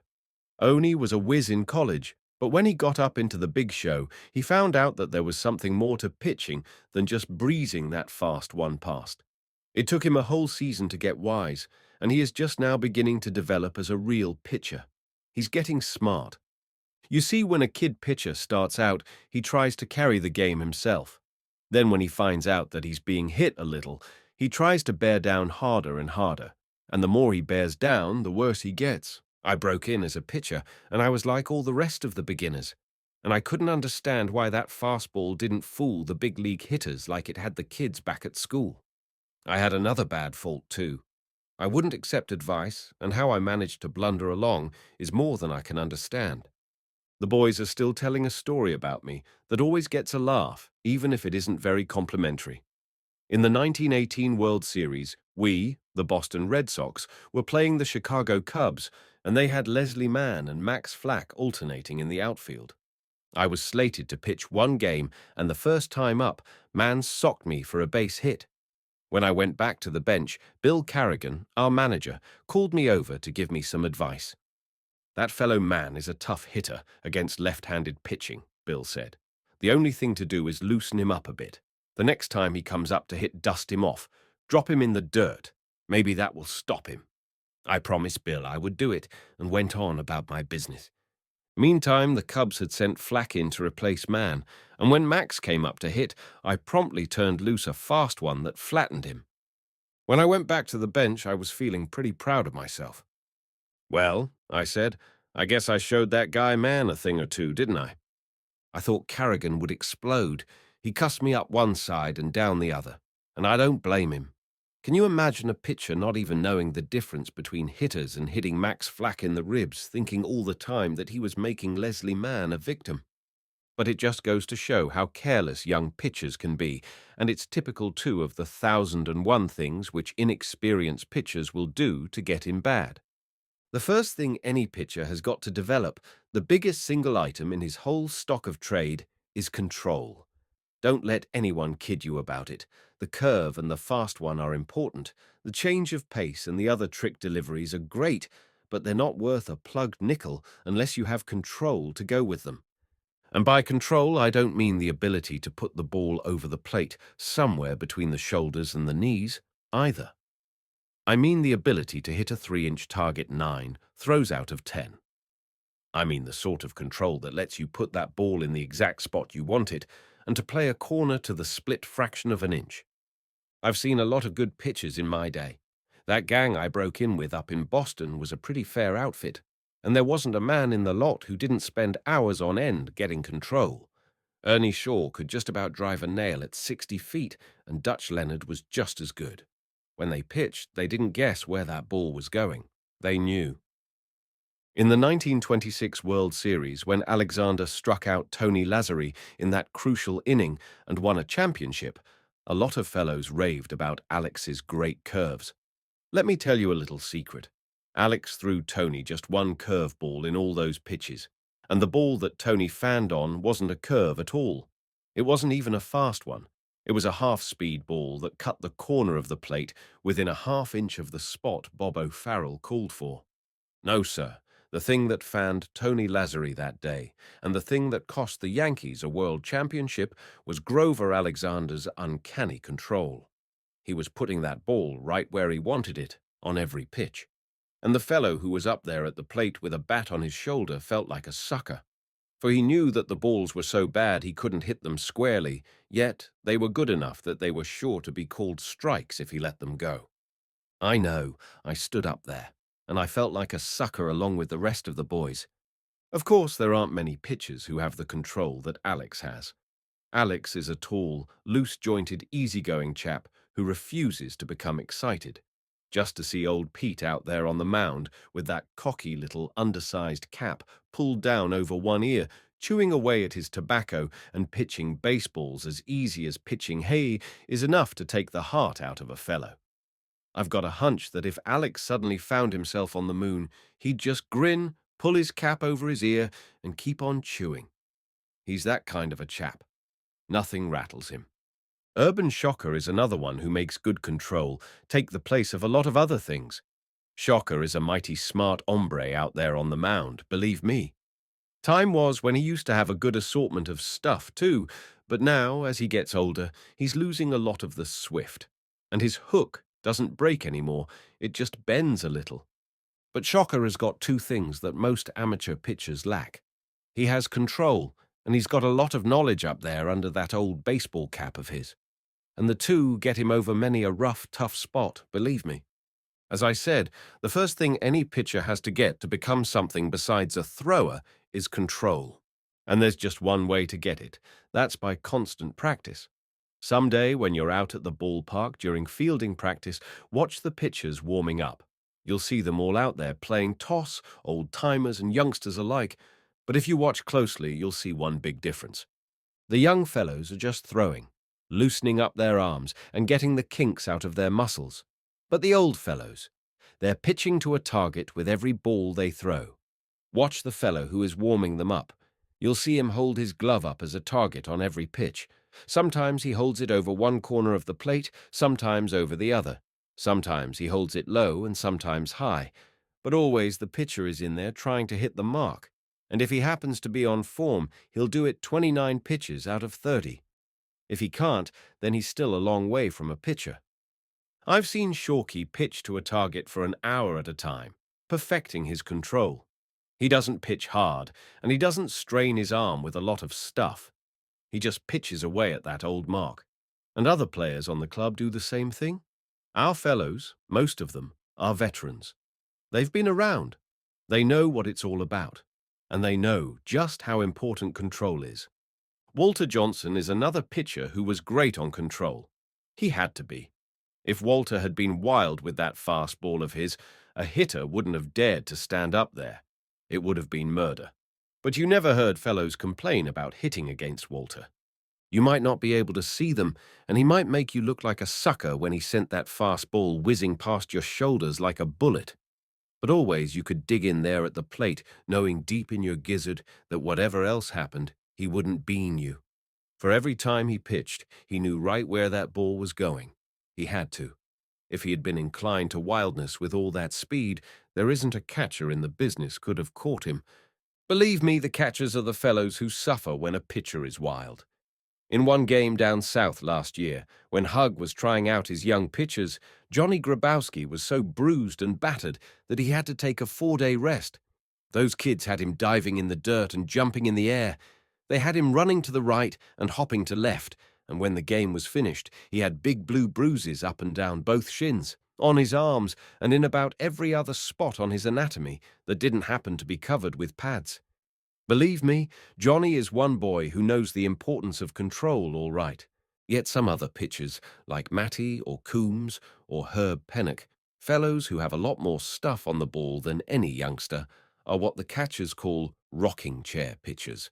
Oni was a whiz in college, but when he got up into the big show, he found out that there was something more to pitching than just breezing that fast one past. It took him a whole season to get wise, and he is just now beginning to develop as a real pitcher. He's getting smart. You see, when a kid pitcher starts out, he tries to carry the game himself. Then when he finds out that he's being hit a little, he tries to bear down harder and harder. And the more he bears down, the worse he gets. I broke in as a pitcher, and I was like all the rest of the beginners. And I couldn't understand why that fastball didn't fool the big league hitters like it had the kids back at school. I had another bad fault, too. I wouldn't accept advice, and how I managed to blunder along is more than I can understand. The boys are still telling a story about me that always gets a laugh, even if it isn't very complimentary. In the 1918 World Series, we, the Boston Red Sox, were playing the Chicago Cubs, and they had Leslie Mann and Max Flack alternating in the outfield. I was slated to pitch one game, and the first time up, Mann socked me for a base hit. When I went back to the bench, Bill Carrigan, our manager, called me over to give me some advice. "That fellow Mann is a tough hitter against left-handed pitching," Bill said. "The only thing to do is loosen him up a bit. The next time he comes up to hit, dust him off. Drop him in the dirt. Maybe that will stop him." I promised Bill I would do it and went on about my business. Meantime, the Cubs had sent Flack in to replace Mann, and when Max came up to hit, I promptly turned loose a fast one that flattened him. When I went back to the bench, I was feeling pretty proud of myself. "Well," I said, "I guess I showed that guy Mann a thing or two, didn't I?" I thought Carrigan would explode. He cussed me up one side and down the other, and I don't blame him. Can you imagine a pitcher not even knowing the difference between hitters and hitting Max Flack in the ribs, thinking all the time that he was making Leslie Mann a victim? But it just goes to show how careless young pitchers can be, and it's typical too of the 1,001 things which inexperienced pitchers will do to get in bad. The first thing any pitcher has got to develop, the biggest single item in his whole stock of trade, is control. Don't let anyone kid you about it. The curve and the fast one are important. The change of pace and the other trick deliveries are great, but they're not worth a plugged nickel unless you have control to go with them. And by control, I don't mean the ability to put the ball over the plate somewhere between the shoulders and the knees, either. I mean the ability to hit a 3-inch target 9 throws out of 10. I mean the sort of control that lets you put that ball in the exact spot you want it, and to play a corner to the split fraction of an inch. I've seen a lot of good pitchers in my day. That gang I broke in with up in Boston was a pretty fair outfit, and there wasn't a man in the lot who didn't spend hours on end getting control. Ernie Shaw could just about drive a nail at 60 feet, and Dutch Leonard was just as good. When they pitched, they didn't guess where that ball was going. They knew. In the 1926 World Series, when Alexander struck out Tony Lazzari in that crucial inning and won a championship, a lot of fellows raved about Alex's great curves. Let me tell you a little secret. Alex threw Tony just one curveball in all those pitches, and the ball that Tony fanned on wasn't a curve at all. It wasn't even a fast one. It was a half-speed ball that cut the corner of the plate within a half-inch of the spot Bob O'Farrell called for. No, sir. The thing that fanned Tony Lazzari that day, and the thing that cost the Yankees a world championship, was Grover Alexander's uncanny control. He was putting that ball right where he wanted it, on every pitch. And the fellow who was up there at the plate with a bat on his shoulder felt like a sucker. For he knew that the balls were so bad he couldn't hit them squarely, yet they were good enough that they were sure to be called strikes if he let them go. I know, I stood up there, and I felt like a sucker along with the rest of the boys. Of course, there aren't many pitchers who have the control that Alex has. Alex is a tall, loose-jointed, easygoing chap who refuses to become excited. Just to see old Pete out there on the mound with that cocky little undersized cap pulled down over one ear, chewing away at his tobacco and pitching baseballs as easy as pitching hay is enough to take the heart out of a fellow. I've got a hunch that if Alex suddenly found himself on the moon, he'd just grin, pull his cap over his ear, and keep on chewing. He's that kind of a chap. Nothing rattles him. Urban Shocker is another one who makes good control take the place of a lot of other things. Shocker is a mighty smart hombre out there on the mound, believe me. Time was when he used to have a good assortment of stuff too, but now, as he gets older, he's losing a lot of the swift. And his hook doesn't break anymore, it just bends a little. But Shocker has got two things that most amateur pitchers lack. He has control, and he's got a lot of knowledge up there under that old baseball cap of his. And the two get him over many a rough, tough spot, believe me. As I said, the first thing any pitcher has to get to become something besides a thrower is control. And there's just one way to get it. That's by constant practice. Someday, when you're out at the ballpark during fielding practice, watch the pitchers warming up. You'll see them all out there playing toss, old-timers and youngsters alike. But if you watch closely, you'll see one big difference. The young fellows are just throwing, loosening up their arms and getting the kinks out of their muscles. But the old fellows, they're pitching to a target with every ball they throw. Watch the fellow who is warming them up. You'll see him hold his glove up as a target on every pitch. Sometimes he holds it over one corner of the plate, sometimes over the other. Sometimes he holds it low and sometimes high. But always the pitcher is in there trying to hit the mark. And if he happens to be on form, he'll do it 29 pitches out of 30. If he can't, then he's still a long way from a pitcher. I've seen Shorkey pitch to a target for an hour at a time, perfecting his control. He doesn't pitch hard, and he doesn't strain his arm with a lot of stuff. He just pitches away at that old mark. And other players on the club do the same thing. Our fellows, most of them, are veterans. They've been around. They know what it's all about. And they know just how important control is. Walter Johnson is another pitcher who was great on control. He had to be. If Walter had been wild with that fast ball of his, a hitter wouldn't have dared to stand up there. It would have been murder. But you never heard fellows complain about hitting against Walter. You might not be able to see them, and he might make you look like a sucker when he sent that fast ball whizzing past your shoulders like a bullet. But always you could dig in there at the plate, knowing deep in your gizzard that whatever else happened, he wouldn't bean you. For every time he pitched, he knew right where that ball was going. He had to. If he had been inclined to wildness with all that speed, there isn't a catcher in the business could have caught him. Believe me, the catchers are the fellows who suffer when a pitcher is wild. In one game down south last year, when Hug was trying out his young pitchers, Johnny Grabowski was so bruised and battered that he had to take a 4-day rest. Those kids had him diving in the dirt and jumping in the air. They had him running to the right and hopping to left, and when the game was finished, he had big blue bruises up and down both shins, on his arms, and in about every other spot on his anatomy that didn't happen to be covered with pads. Believe me, Johnny is one boy who knows the importance of control all right. Yet some other pitchers, like Matty or Coombs or Herb Pennock, fellows who have a lot more stuff on the ball than any youngster, are what the catchers call rocking chair pitchers,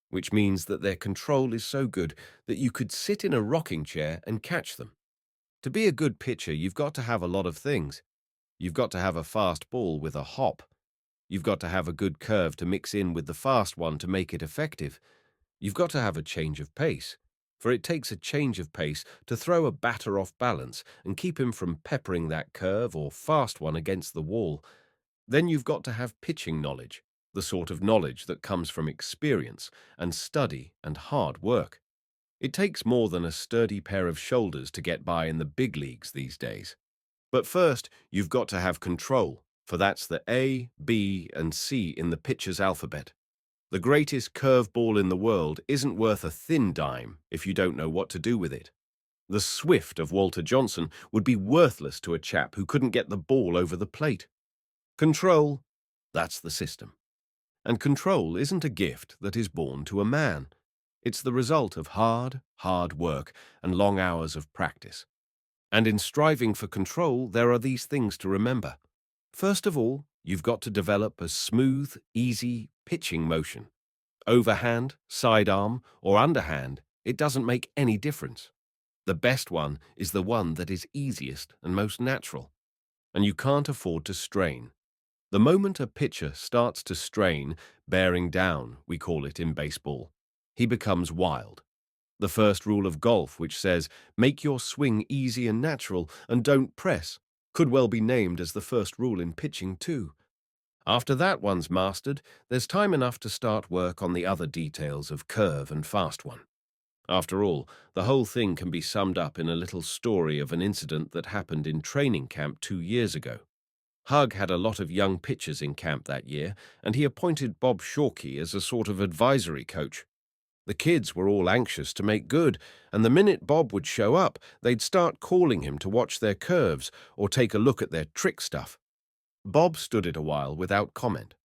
which means that their control is so good that you could sit in a rocking chair and catch them. To be a good pitcher, you've got to have a lot of things. You've got to have a fast ball with a hop. You've got to have a good curve to mix in with the fast one to make it effective. You've got to have a change of pace, for it takes a change of pace to throw a batter off balance and keep him from peppering that curve or fast one against the wall. Then you've got to have pitching knowledge, the sort of knowledge that comes from experience and study and hard work. It takes more than a sturdy pair of shoulders to get by in the big leagues these days. But first, you've got to have control, for that's the A, B, and C in the pitcher's alphabet. The greatest curveball in the world isn't worth a thin dime if you don't know what to do with it. The Swift of Walter Johnson would be worthless to a chap who couldn't get the ball over the plate. Control, that's the system. And control isn't a gift that is born to a man. It's the result of hard work and long hours of practice. And in striving for control, there are these things to remember. First of all, you've got to develop a smooth, easy pitching motion. Overhand, sidearm, or underhand, it doesn't make any difference. The best one is the one that is easiest and most natural. And you can't afford to strain. The moment a pitcher starts to strain, bearing down, we call it in baseball, he becomes wild. The first rule of golf, which says, make your swing easy and natural and don't press, could well be named as the first rule in pitching too. After that one's mastered, there's time enough to start work on the other details of curve and fast one. After all, the whole thing can be summed up in a little story of an incident that happened in training camp 2 years ago. Hug had a lot of young pitchers in camp that year, and he appointed Bob Shorkey as a sort of advisory coach. The kids were all anxious to make good, and the minute Bob would show up, they'd start calling him to watch their curves or take a look at their trick stuff. Bob stood it a while without comment.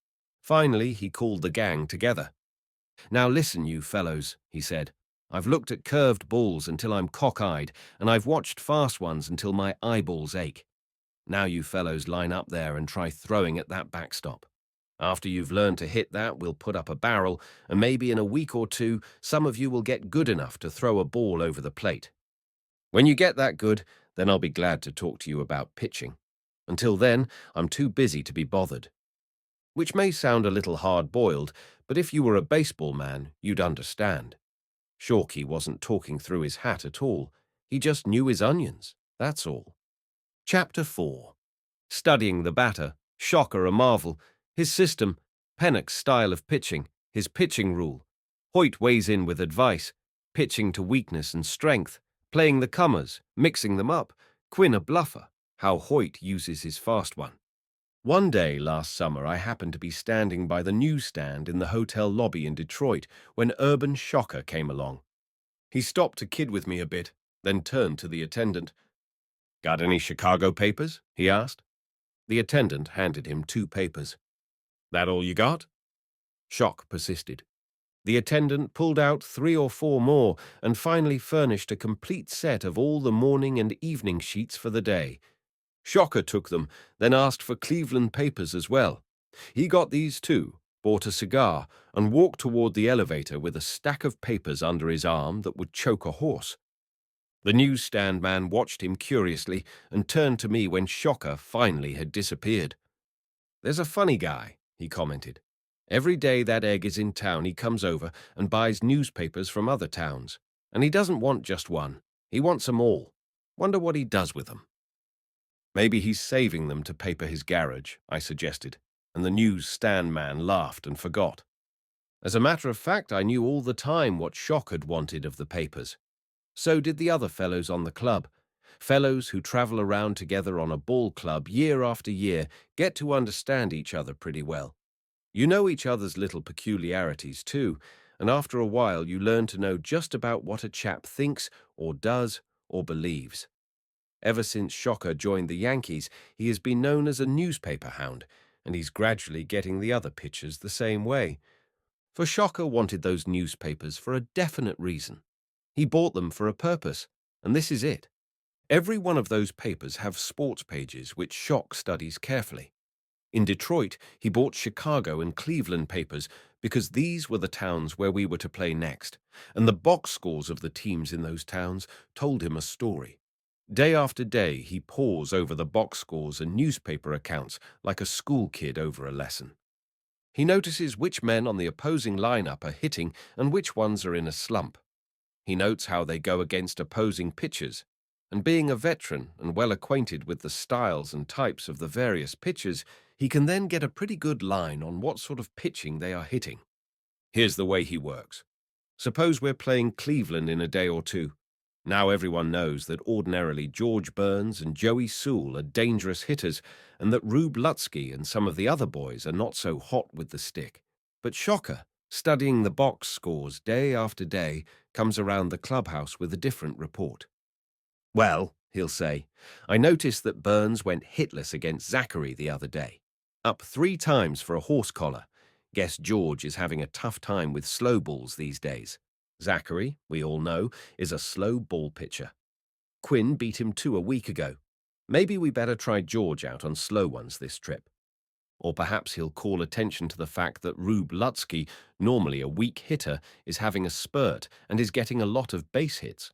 Finally, he called the gang together. "Now listen, you fellows," he said. "I've looked at curved balls until I'm cock-eyed, and I've watched fast ones until my eyeballs ache. Now you fellows line up there and try throwing at that backstop. After you've learned to hit that, we'll put up a barrel, and maybe in a week or two, some of you will get good enough to throw a ball over the plate. When you get that good, then I'll be glad to talk to you about pitching. Until then, I'm too busy to be bothered." Which may sound a little hard-boiled, but if you were a baseball man, you'd understand. Shorkey wasn't talking through his hat at all. He just knew his onions, that's all. Chapter 4. Studying the batter, Shocker a marvel, his system, Pennock's style of pitching, his pitching rule. Hoyt weighs in with advice, pitching to weakness and strength, playing the comers, mixing them up, Quinn a bluffer, how Hoyt uses his fast one. One day last summer I happened to be standing by the newsstand in the hotel lobby in Detroit when Urban Shocker came along. He stopped to kid with me a bit, then turned to the attendant. "Got any Chicago papers?" he asked. The attendant handed him 2 papers. "That all you got?" Shock persisted. The attendant pulled out 3 or 4 more and finally furnished a complete set of all the morning and evening sheets for the day. Shocker took them, then asked for Cleveland papers as well. He got these too, bought a cigar, and walked toward the elevator with a stack of papers under his arm that would choke a horse. The newsstand man watched him curiously and turned to me when Shocker finally had disappeared. "There's a funny guy," he commented. "Every day that egg is in town, he comes over and buys newspapers from other towns. And he doesn't want just one. He wants them all. Wonder what he does with them." "Maybe he's saving them to paper his garage," I suggested, and the newsstand man laughed and forgot. As a matter of fact, I knew all the time what Shock had wanted of the papers. So did the other fellows on the club. Fellows who travel around together on a ball club year after year get to understand each other pretty well. You know each other's little peculiarities too, and after a while you learn to know just about what a chap thinks or does or believes. Ever since Shocker joined the Yankees, he has been known as a newspaper hound, and he's gradually getting the other pitchers the same way. For Shocker wanted those newspapers for a definite reason. He bought them for a purpose, and this is it. Every one of those papers have sports pages which Shock studies carefully. In Detroit, he bought Chicago and Cleveland papers because these were the towns where we were to play next, and the box scores of the teams in those towns told him a story. Day after day, he pores over the box scores and newspaper accounts like a school kid over a lesson. He notices which men on the opposing lineup are hitting and which ones are in a slump. He notes how they go against opposing pitchers, and being a veteran and well acquainted with the styles and types of the various pitchers, he can then get a pretty good line on what sort of pitching they are hitting. Here's the way he works. Suppose we're playing Cleveland in a day or two. Now everyone knows that ordinarily George Burns and Joey Sewell are dangerous hitters, and that Rube Lutzke and some of the other boys are not so hot with the stick. But Shocker, studying the box scores day after day, comes around the clubhouse with a different report. Well, he'll say, I noticed that Burns went hitless against Zachary the other day. Up 3 times for a horse collar. Guess George is having a tough time with slow balls these days. Zachary, we all know, is a slow ball pitcher. Quinn beat him 2 a week ago. Maybe we better try George out on slow ones this trip. Or perhaps he'll call attention to the fact that Rube Lutzke, normally a weak hitter, is having a spurt and is getting a lot of base hits.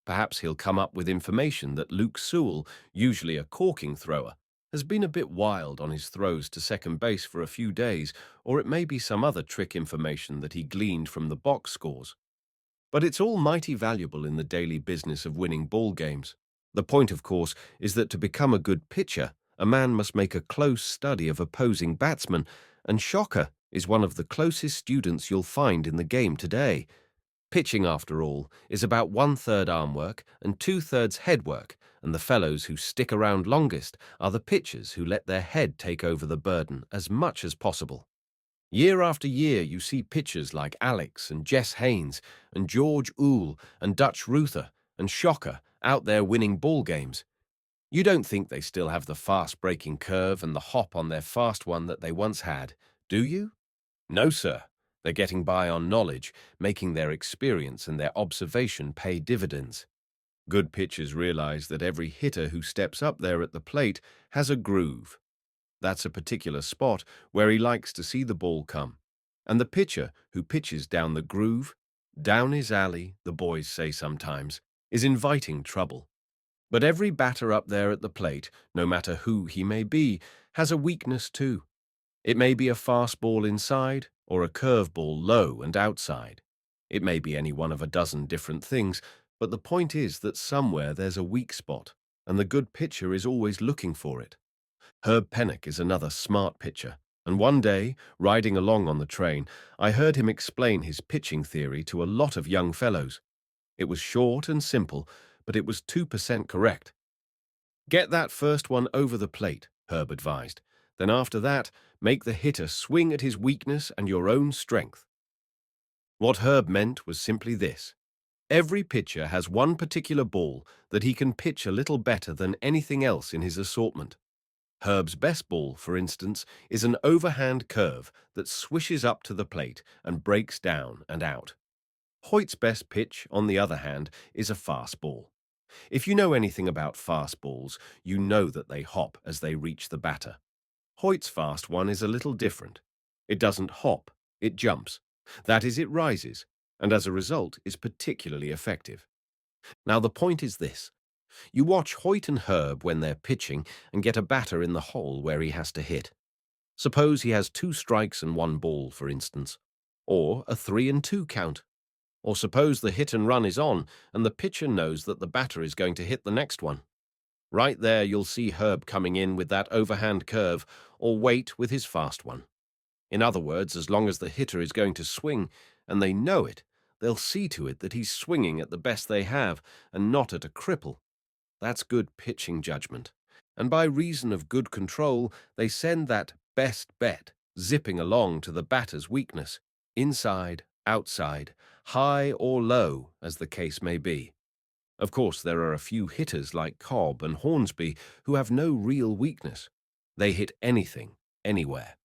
Perhaps he'll come up with information that Luke Sewell, usually a corking thrower, has been a bit wild on his throws to second base for a few days, or it may be some other trick information that he gleaned from the box scores. But it's all mighty valuable in the daily business of winning ball games. The point, of course, is that to become a good pitcher, a man must make a close study of opposing batsmen, and Shocker is one of the closest students you'll find in the game today. Pitching, after all, is about 1/3 arm work and 2/3 head work, and the fellows who stick around longest are the pitchers who let their head take over the burden as much as possible. Year after year, you see pitchers like Alex and Jess Haynes and George Ool and Dutch Ruther and Shocker out there winning ball games. You don't think they still have the fast-breaking curve and the hop on their fast one that they once had, do you? No, sir. They're getting by on knowledge, making their experience and their observation pay dividends. Good pitchers realize that every hitter who steps up there at the plate has a groove. That's a particular spot where he likes to see the ball come. And the pitcher who pitches down the groove, down his alley, the boys say sometimes, is inviting trouble. But every batter up there at the plate, no matter who he may be, has a weakness too. It may be a fast ball inside or a curveball low and outside. It may be any one of a dozen different things, but the point is that somewhere there's a weak spot, and the good pitcher is always looking for it. Herb Pennock is another smart pitcher, and one day, riding along on the train, I heard him explain his pitching theory to a lot of young fellows. It was short and simple, but it was 2% correct. Get that first one over the plate, Herb advised. Then after that, make the hitter swing at his weakness and your own strength. What Herb meant was simply this. Every pitcher has one particular ball that he can pitch a little better than anything else in his assortment. Herb's best ball, for instance, is an overhand curve that swishes up to the plate and breaks down and out. Hoyt's best pitch, on the other hand, is a fast ball. If you know anything about fast balls, you know that they hop as they reach the batter. Hoyt's fast one is a little different. It doesn't hop, it jumps. That is, it rises, and as a result is particularly effective. Now the point is this. You watch Hoyt and Herb when they're pitching and get a batter in the hole where he has to hit. Suppose he has 2 strikes and 1 ball, for instance, or a 3-2 count. Or suppose the hit and run is on and the pitcher knows that the batter is going to hit the next one. Right there you'll see Herb coming in with that overhand curve or wait with his fast one. In other words, as long as the hitter is going to swing and they know it, they'll see to it that he's swinging at the best they have and not at a cripple. That's good pitching judgment. And by reason of good control, they send that best bet zipping along to the batter's weakness, inside, outside, high or low, as the case may be. Of course, there are a few hitters like Cobb and Hornsby who have no real weakness. They hit anything, anywhere.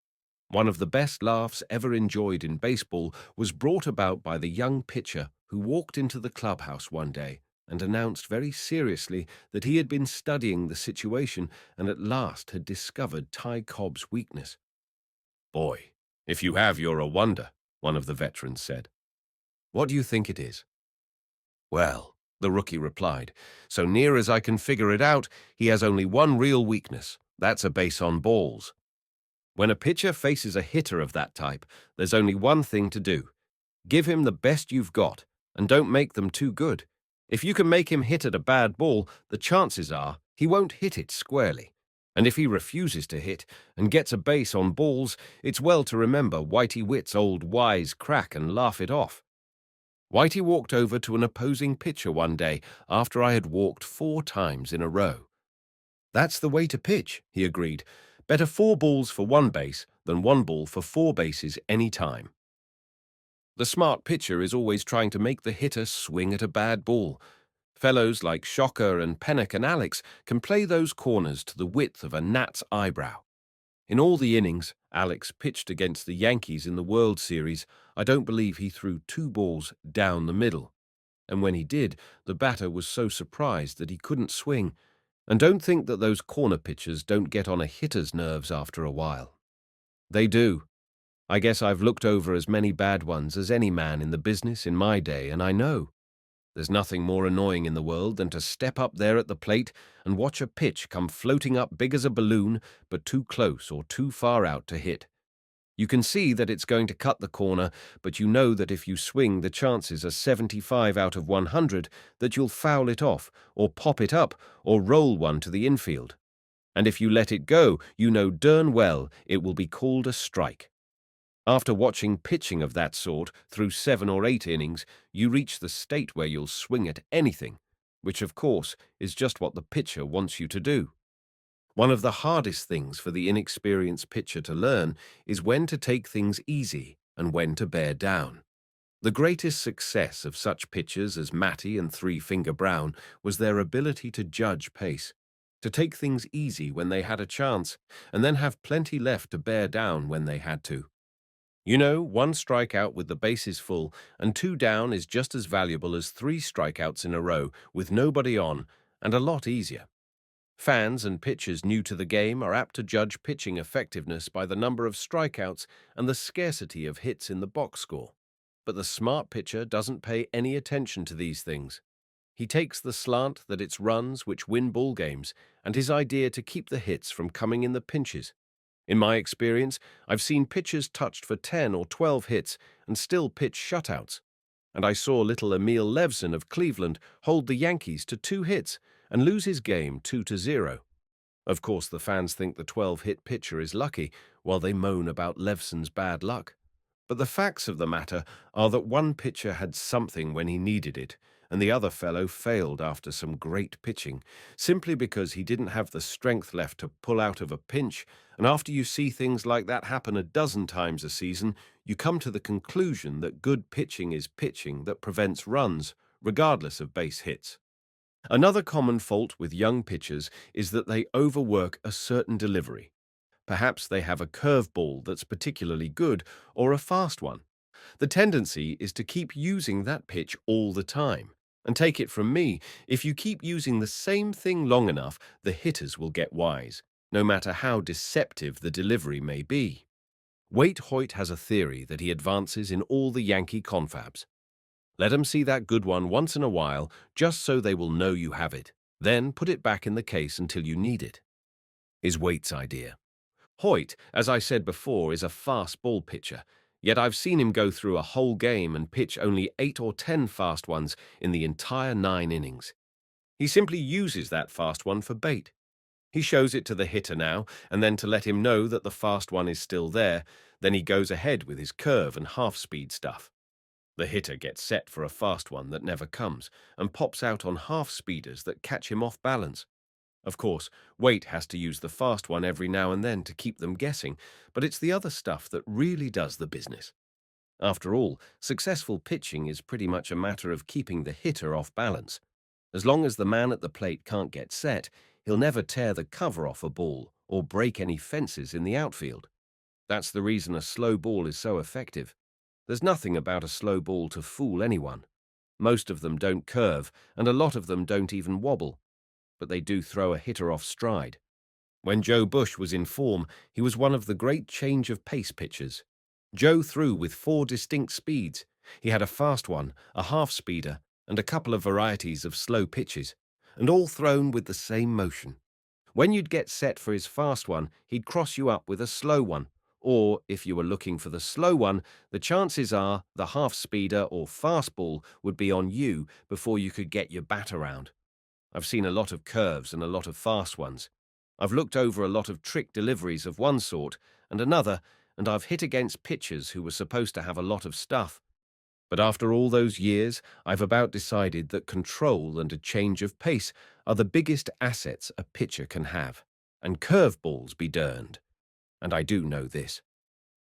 One of the best laughs ever enjoyed in baseball was brought about by the young pitcher who walked into the clubhouse one day and announced very seriously that he had been studying the situation and at last had discovered Ty Cobb's weakness. "Boy, if you have, you're a wonder," one of the veterans said. "What do you think it is?" "Well," the rookie replied, "so near as I can figure it out, he has only one real weakness. That's a base on balls. When a pitcher faces a hitter of that type, there's only one thing to do. Give him the best you've got, and don't make them too good. If you can make him hit at a bad ball, the chances are he won't hit it squarely. And if he refuses to hit and gets a base on balls, it's well to remember Whitey Witt's old wise crack and laugh it off. Whitey walked over to an opposing pitcher one day after I had walked 4 times in a row. "That's the way to pitch," he agreed. "Better 4 balls for 1 base than 1 ball for 4 bases any time." The smart pitcher is always trying to make the hitter swing at a bad ball. Fellows like Shocker and Pennock and Alex can play those corners to the width of a gnat's eyebrow. In all the innings Alex pitched against the Yankees in the World Series, I don't believe he threw 2 balls down the middle. And when he did, the batter was so surprised that he couldn't swing. And don't think that those corner pitchers don't get on a hitter's nerves after a while. They do. I guess I've looked over as many bad ones as any man in the business in my day, and I know. There's nothing more annoying in the world than to step up there at the plate and watch a pitch come floating up big as a balloon, but too close or too far out to hit. You can see that it's going to cut the corner, but you know that if you swing, the chances are 75 out of 100 that you'll foul it off, or pop it up, or roll one to the infield. And if you let it go, you know darn well it will be called a strike. After watching pitching of that sort through 7 or 8 innings, you reach the state where you'll swing at anything, which of course is just what the pitcher wants you to do. One of the hardest things for the inexperienced pitcher to learn is when to take things easy and when to bear down. The greatest success of such pitchers as Matty and Three Finger Brown was their ability to judge pace, to take things easy when they had a chance, and then have plenty left to bear down when they had to. You know, 1 strikeout with the bases full and 2 down is just as valuable as 3 strikeouts in a row with nobody on, and a lot easier. Fans and pitchers new to the game are apt to judge pitching effectiveness by the number of strikeouts and the scarcity of hits in the box score. But the smart pitcher doesn't pay any attention to these things. He takes the slant that it's runs which win ball games and his idea to keep the hits from coming in the pinches. In my experience, I've seen pitchers touched for 10 or 12 hits and still pitch shutouts. And I saw little Emil Levson of Cleveland hold the Yankees to 2 hits and lose his game 2-0. Of course, the fans think the 12-hit pitcher is lucky, while they moan about Levson's bad luck. But the facts of the matter are that one pitcher had something when he needed it, and the other fellow failed after some great pitching, simply because he didn't have the strength left to pull out of a pinch. And after you see things like that happen a dozen times a season, you come to the conclusion that good pitching is pitching that prevents runs, regardless of base hits. Another common fault with young pitchers is that they overwork a certain delivery. Perhaps they have a curveball that's particularly good or a fast one. The tendency is to keep using that pitch all the time. And take it from me, if you keep using the same thing long enough, the hitters will get wise, no matter how deceptive the delivery may be. Waite Hoyt has a theory that he advances in all the Yankee confabs. Let 'em see that good one once in a while, just so they will know you have it. Then put it back in the case until you need it, is Waite's idea. Hoyt, as I said before, is a fast ball pitcher, yet I've seen him go through a whole game and pitch only 8 or 10 fast ones in the entire 9 innings. He simply uses that fast one for bait. He shows it to the hitter now, and then to let him know that the fast one is still there, then he goes ahead with his curve and half-speed stuff. The hitter gets set for a fast one that never comes, and pops out on half-speeders that catch him off balance. Of course, Waite has to use the fast one every now and then to keep them guessing, but it's the other stuff that really does the business. After all, successful pitching is pretty much a matter of keeping the hitter off balance. As long as the man at the plate can't get set, he'll never tear the cover off a ball or break any fences in the outfield. That's the reason a slow ball is so effective. There's nothing about a slow ball to fool anyone. Most of them don't curve, and a lot of them don't even wobble, but they do throw a hitter off stride. When Joe Bush was in form, he was one of the great change of pace pitchers. Joe threw with 4 distinct speeds. He had a fast one, a half-speeder, and a couple of varieties of slow pitches, and all thrown with the same motion. When you'd get set for his fast one, he'd cross you up with a slow one, or if you were looking for the slow one, the chances are the half-speeder or fastball would be on you before you could get your bat around. I've seen a lot of curves and a lot of fast ones. I've looked over a lot of trick deliveries of one sort and another, and I've hit against pitchers who were supposed to have a lot of stuff. But after all those years, I've about decided that control and a change of pace are the biggest assets a pitcher can have, and curveballs be durned. And I do know this.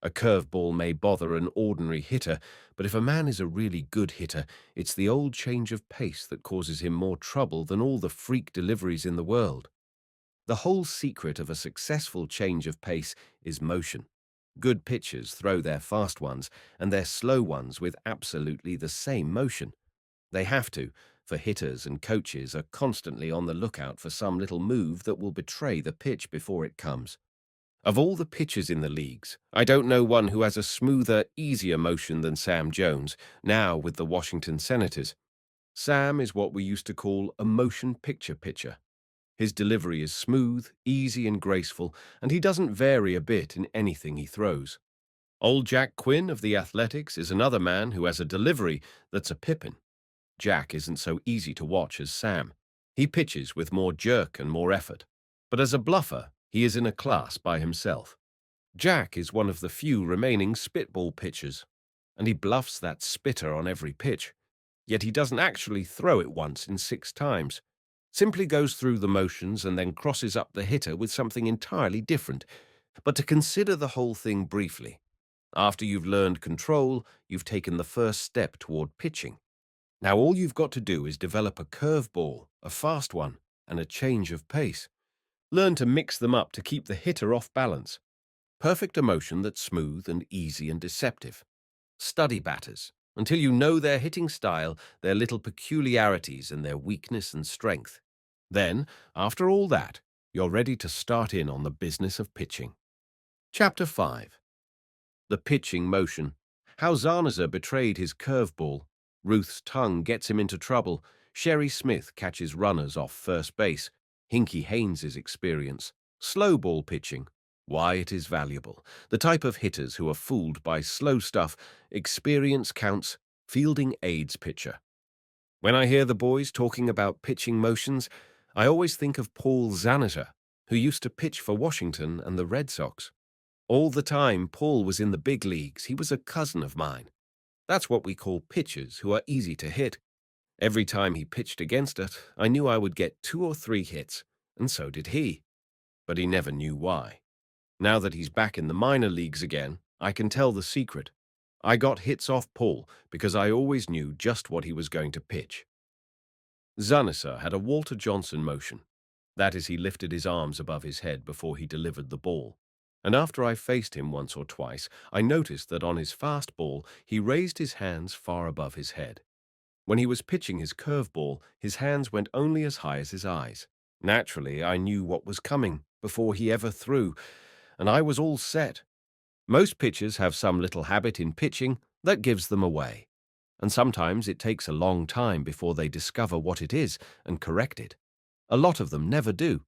A curveball may bother an ordinary hitter, but if a man is a really good hitter, it's the old change of pace that causes him more trouble than all the freak deliveries in the world. The whole secret of a successful change of pace is motion. Good pitchers throw their fast ones and their slow ones with absolutely the same motion. They have to, for hitters and coaches are constantly on the lookout for some little move that will betray the pitch before it comes. Of all the pitchers in the leagues, I don't know one who has a smoother, easier motion than Sam Jones, now with the Washington Senators. Sam is what we used to call a motion picture pitcher. His delivery is smooth, easy and graceful, and he doesn't vary a bit in anything he throws. Old Jack Quinn of the Athletics is another man who has a delivery that's a pippin. Jack isn't so easy to watch as Sam. He pitches with more jerk and more effort. But as a bluffer, he is in a class by himself. Jack is one of the few remaining spitball pitchers, and he bluffs that spitter on every pitch. Yet he doesn't actually throw it once in 6 times. Simply goes through the motions and then crosses up the hitter with something entirely different. But to consider the whole thing briefly, after you've learned control, you've taken the first step toward pitching. Now all you've got to do is develop a curveball, a fast one, and a change of pace. Learn to mix them up to keep the hitter off balance. Perfect a motion that's smooth and easy and deceptive. Study batters until you know their hitting style, their little peculiarities and their weakness and strength. Then, after all that, you're ready to start in on the business of pitching. Chapter 5. The pitching motion. How Zarnaza betrayed his curveball. Ruth's tongue gets him into trouble. Sherry Smith catches runners off first base. Hinky Haynes's experience. Slow ball pitching. Why it is valuable. The type of hitters who are fooled by slow stuff. Experience counts. Fielding aids pitcher. When I hear the boys talking about pitching motions, I always think of Paul Zarnaza, who used to pitch for Washington and the Red Sox. All the time Paul was in the big leagues, he was a cousin of mine. That's what we call pitchers who are easy to hit. Every time he pitched against it, I knew I would get 2 or 3 hits, and so did he. But he never knew why. Now that he's back in the minor leagues again, I can tell the secret. I got hits off Paul because I always knew just what he was going to pitch. Zarnaza had a Walter Johnson motion. That is, he lifted his arms above his head before he delivered the ball. And after I faced him once or twice, I noticed that on his fast ball, he raised his hands far above his head. When he was pitching his curveball, his hands went only as high as his eyes. Naturally, I knew what was coming before he ever threw, and I was all set. Most pitchers have some little habit in pitching that gives them away, and sometimes it takes a long time before they discover what it is and correct it. A lot of them never do.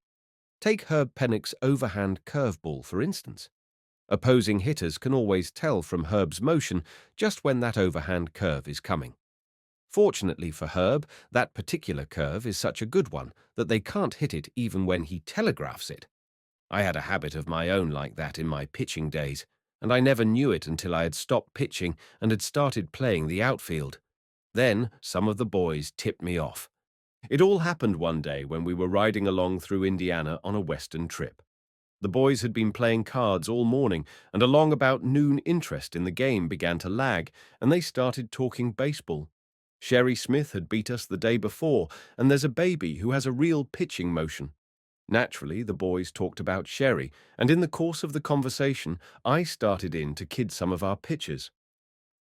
Take Herb Pennock's overhand curveball, for instance. Opposing hitters can always tell from Herb's motion just when that overhand curve is coming. Fortunately for Herb, that particular curve is such a good one that they can't hit it even when he telegraphs it. I had a habit of my own like that in my pitching days, and I never knew it until I had stopped pitching and had started playing the outfield. Then some of the boys tipped me off. It all happened one day when we were riding along through Indiana on a western trip. The boys had been playing cards all morning, and along about noon interest in the game began to lag, and they started talking baseball. Sherry Smith had beat us the day before, and there's a baby who has a real pitching motion. Naturally, the boys talked about Sherry, and in the course of the conversation, I started in to kid some of our pitchers.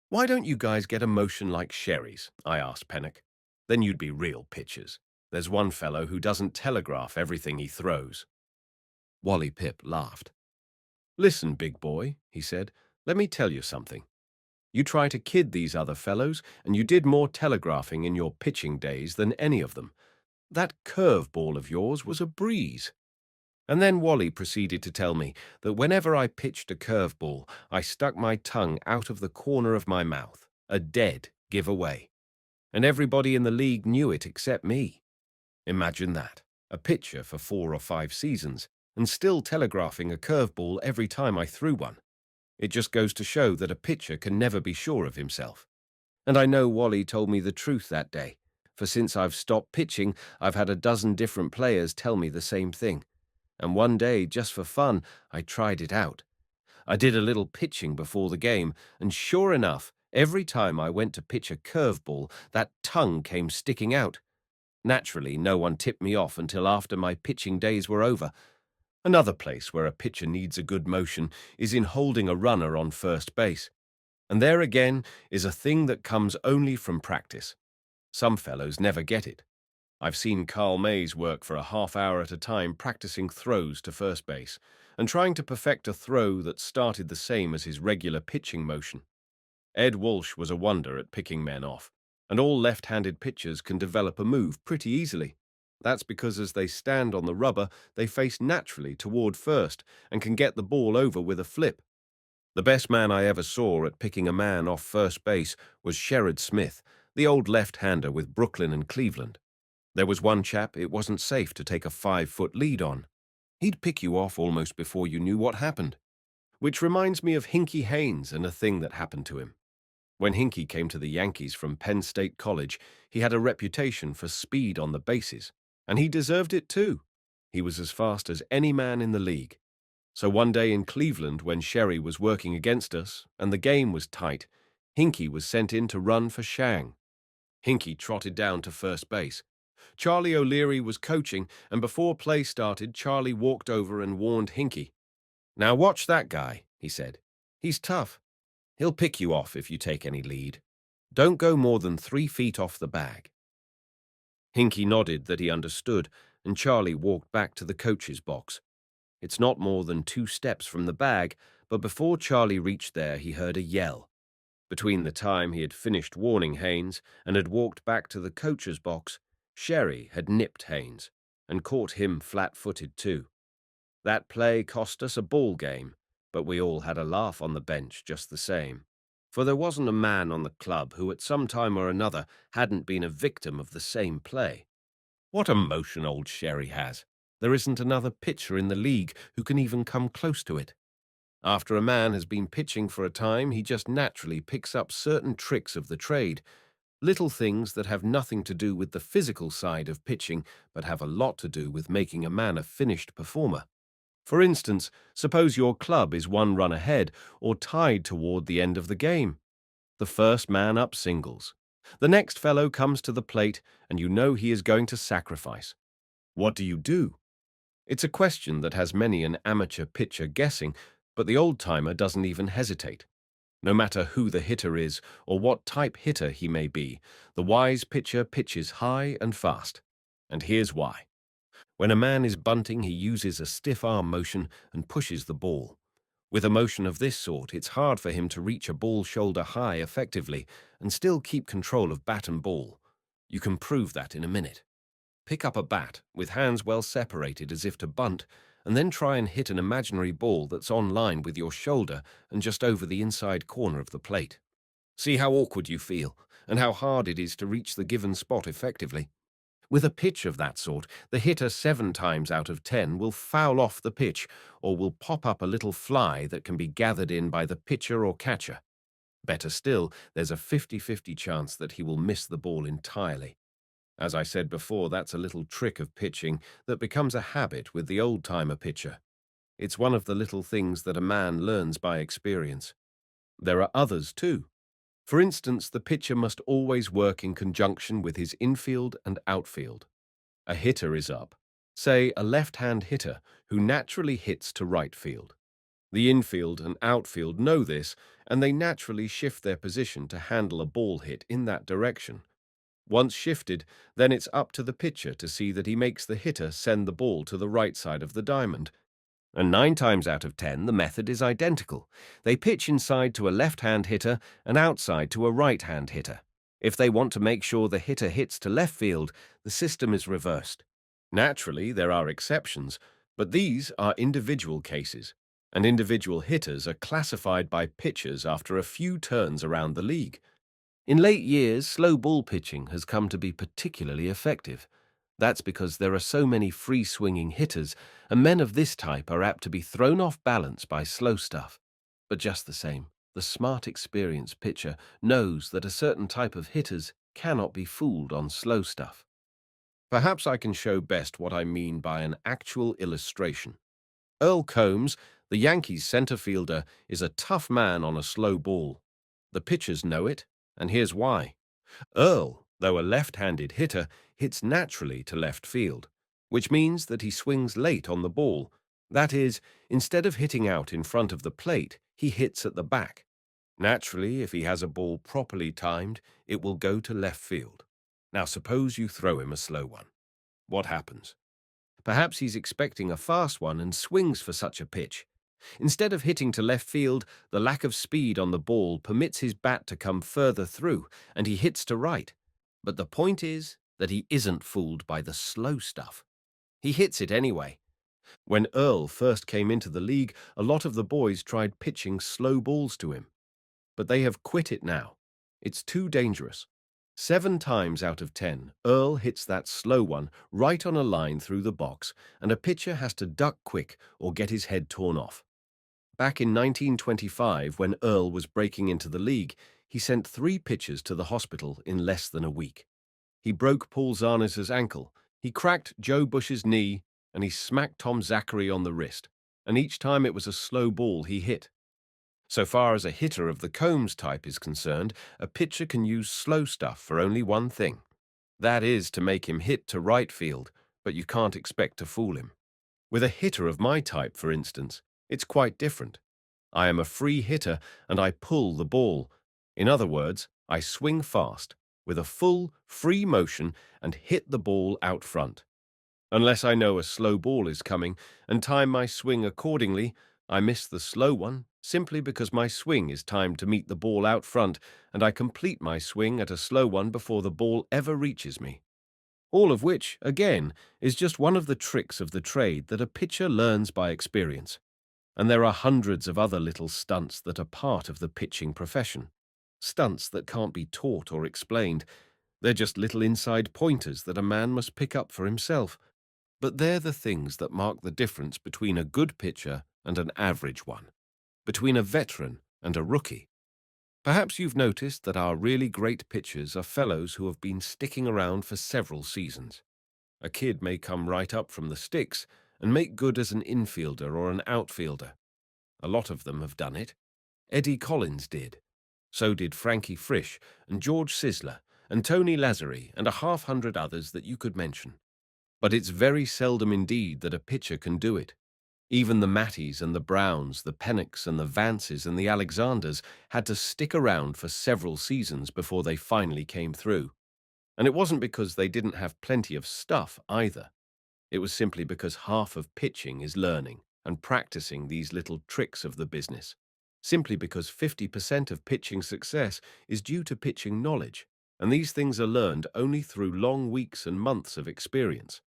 "Why don't you guys get a motion like Sherry's?" I asked Pennock. "Then you'd be real pitchers. There's one fellow who doesn't telegraph everything he throws." Wally Pip laughed. "Listen, big boy," he said, "let me tell you something. You try to kid these other fellows, and you did more telegraphing in your pitching days than any of them. That curve ball of yours was a breeze." And then Wally proceeded to tell me that whenever I pitched a curveball, I stuck my tongue out of the corner of my mouth, a dead giveaway. And everybody in the league knew it except me. Imagine that, a pitcher for 4 or 5 seasons, and still telegraphing a curveball every time I threw one. It just goes to show that a pitcher can never be sure of himself. And I know Wally told me the truth that day, for since I've stopped pitching, I've had a dozen different players tell me the same thing. And one day, just for fun, I tried it out. I did a little pitching before the game, and sure enough, every time I went to pitch a curveball, that tongue came sticking out. Naturally, no one tipped me off until after my pitching days were over. Another place where a pitcher needs a good motion is in holding a runner on first base. And there again is a thing that comes only from practice. Some fellows never get it. I've seen Carl Mays work for a half hour at a time practicing throws to first base and trying to perfect a throw that started the same as his regular pitching motion. Ed Walsh was a wonder at picking men off, and all left-handed pitchers can develop a move pretty easily. That's because as they stand on the rubber, they face naturally toward first and can get the ball over with a flip. The best man I ever saw at picking a man off first base was Sherrod Smith, the old left-hander with Brooklyn and Cleveland. There was one chap it wasn't safe to take a 5-foot lead on. He'd pick you off almost before you knew what happened. Which reminds me of Hinky Haynes and a thing that happened to him. When Hinky came to the Yankees from Penn State College, he had a reputation for speed on the bases, and he deserved it too. He was as fast as any man in the league. So one day in Cleveland, when Sherry was working against us and the game was tight, Hinky was sent in to run for Shang. Hinky trotted down to first base. Charlie O'Leary was coaching, and before play started, Charlie walked over and warned Hinky. "Now watch that guy," he said. "He's tough. He'll pick you off if you take any lead. Don't go more than 3 feet off the bag." Hinky nodded that he understood, and Charlie walked back to the coach's box. It's not more than 2 steps from the bag, but before Charlie reached there, he heard a yell. Between the time he had finished warning Haynes and had walked back to the coach's box, Sherry had nipped Haynes and caught him flat-footed too. That play cost us a ball game, but we all had a laugh on the bench just the same. For there wasn't a man on the club who at some time or another hadn't been a victim of the same play. What a motion old Sherry has! There isn't another pitcher in the league who can even come close to it. After a man has been pitching for a time, he just naturally picks up certain tricks of the trade, little things that have nothing to do with the physical side of pitching, but have a lot to do with making a man a finished performer. For instance, suppose your club is 1 run ahead or tied toward the end of the game. The first man up singles. The next fellow comes to the plate, and you know he is going to sacrifice. What do? It's a question that has many an amateur pitcher guessing, but the old-timer doesn't even hesitate. No matter who the hitter is or what type hitter he may be, the wise pitcher pitches high and fast. And here's why. When a man is bunting, he uses a stiff arm motion and pushes the ball. With a motion of this sort, it's hard for him to reach a ball shoulder high effectively and still keep control of bat and ball. You can prove that in a minute. Pick up a bat with hands well separated as if to bunt, and then try and hit an imaginary ball that's on line with your shoulder and just over the inside corner of the plate. See how awkward you feel, and how hard it is to reach the given spot effectively. With a pitch of that sort, the hitter 7 times out of 10 will foul off the pitch or will pop up a little fly that can be gathered in by the pitcher or catcher. Better still, there's a 50-50 chance that he will miss the ball entirely. As I said before, that's a little trick of pitching that becomes a habit with the old-timer pitcher. It's one of the little things that a man learns by experience. There are others too. For instance, the pitcher must always work in conjunction with his infield and outfield. A hitter is up, say a left-hand hitter who naturally hits to right field. The infield and outfield know this, and they naturally shift their position to handle a ball hit in that direction. Once shifted, then it's up to the pitcher to see that he makes the hitter send the ball to the right side of the diamond. And 9 times out of 10, the method is identical. They pitch inside to a left-hand hitter and outside to a right-hand hitter. If they want to make sure the hitter hits to left field, the system is reversed. Naturally, there are exceptions, but these are individual cases, and individual hitters are classified by pitchers after a few turns around the league. In late years, slow ball pitching has come to be particularly effective. That's because there are so many free-swinging hitters, and men of this type are apt to be thrown off balance by slow stuff. But just the same, the smart, experienced pitcher knows that a certain type of hitters cannot be fooled on slow stuff. Perhaps I can show best what I mean by an actual illustration. Earl Combs, the Yankees center fielder, is a tough man on a slow ball. The pitchers know it, and here's why. Earl, though a left-handed hitter, hits naturally to left field, which means that he swings late on the ball. That is, instead of hitting out in front of the plate, he hits at the back. Naturally, if he has a ball properly timed, it will go to left field. Now suppose you throw him a slow one. What happens? Perhaps he's expecting a fast one and swings for such a pitch. Instead of hitting to left field, the lack of speed on the ball permits his bat to come further through, and he hits to right. But the point is that he isn't fooled by the slow stuff. He hits it anyway. When Earl first came into the league, a lot of the boys tried pitching slow balls to him. But they have quit it now. It's too dangerous. 7 times out of 10, Earl hits that slow one right on a line through the box, and a pitcher has to duck quick or get his head torn off. Back in 1925, when Earl was breaking into the league, he sent 3 pitchers to the hospital in less than a week. He broke Paul Zarnes' ankle, he cracked Joe Bush's knee, and he smacked Tom Zachary on the wrist, and each time it was a slow ball he hit. So far as a hitter of the Combs type is concerned, a pitcher can use slow stuff for only one thing. That is to make him hit to right field, but you can't expect to fool him. With a hitter of my type, for instance, it's quite different. I am a free hitter and I pull the ball. In other words, I swing fast, with a full, free motion and hit the ball out front. Unless I know a slow ball is coming and time my swing accordingly, I miss the slow one simply because my swing is timed to meet the ball out front and I complete my swing at a slow one before the ball ever reaches me. All of which, again, is just one of the tricks of the trade that a pitcher learns by experience. And there are hundreds of other little stunts that are part of the pitching profession. Stunts that can't be taught or explained. They're just little inside pointers that a man must pick up for himself. But they're the things that mark the difference between a good pitcher and an average one, between a veteran and a rookie. Perhaps you've noticed that our really great pitchers are fellows who have been sticking around for several seasons. A kid may come right up from the sticks and make good as an infielder or an outfielder. A lot of them have done it. Eddie Collins did. So did Frankie Frisch and George Sisler and Tony Lazzari and 100 others that you could mention. But it's very seldom indeed that a pitcher can do it. Even the Matties and the Browns, the Pennocks and the Vances and the Alexanders had to stick around for several seasons before they finally came through. And it wasn't because they didn't have plenty of stuff either. It was simply because half of pitching is learning and practicing these little tricks of the business. Simply because 50% of pitching success is due to pitching knowledge, and these things are learned only through long weeks and months of experience.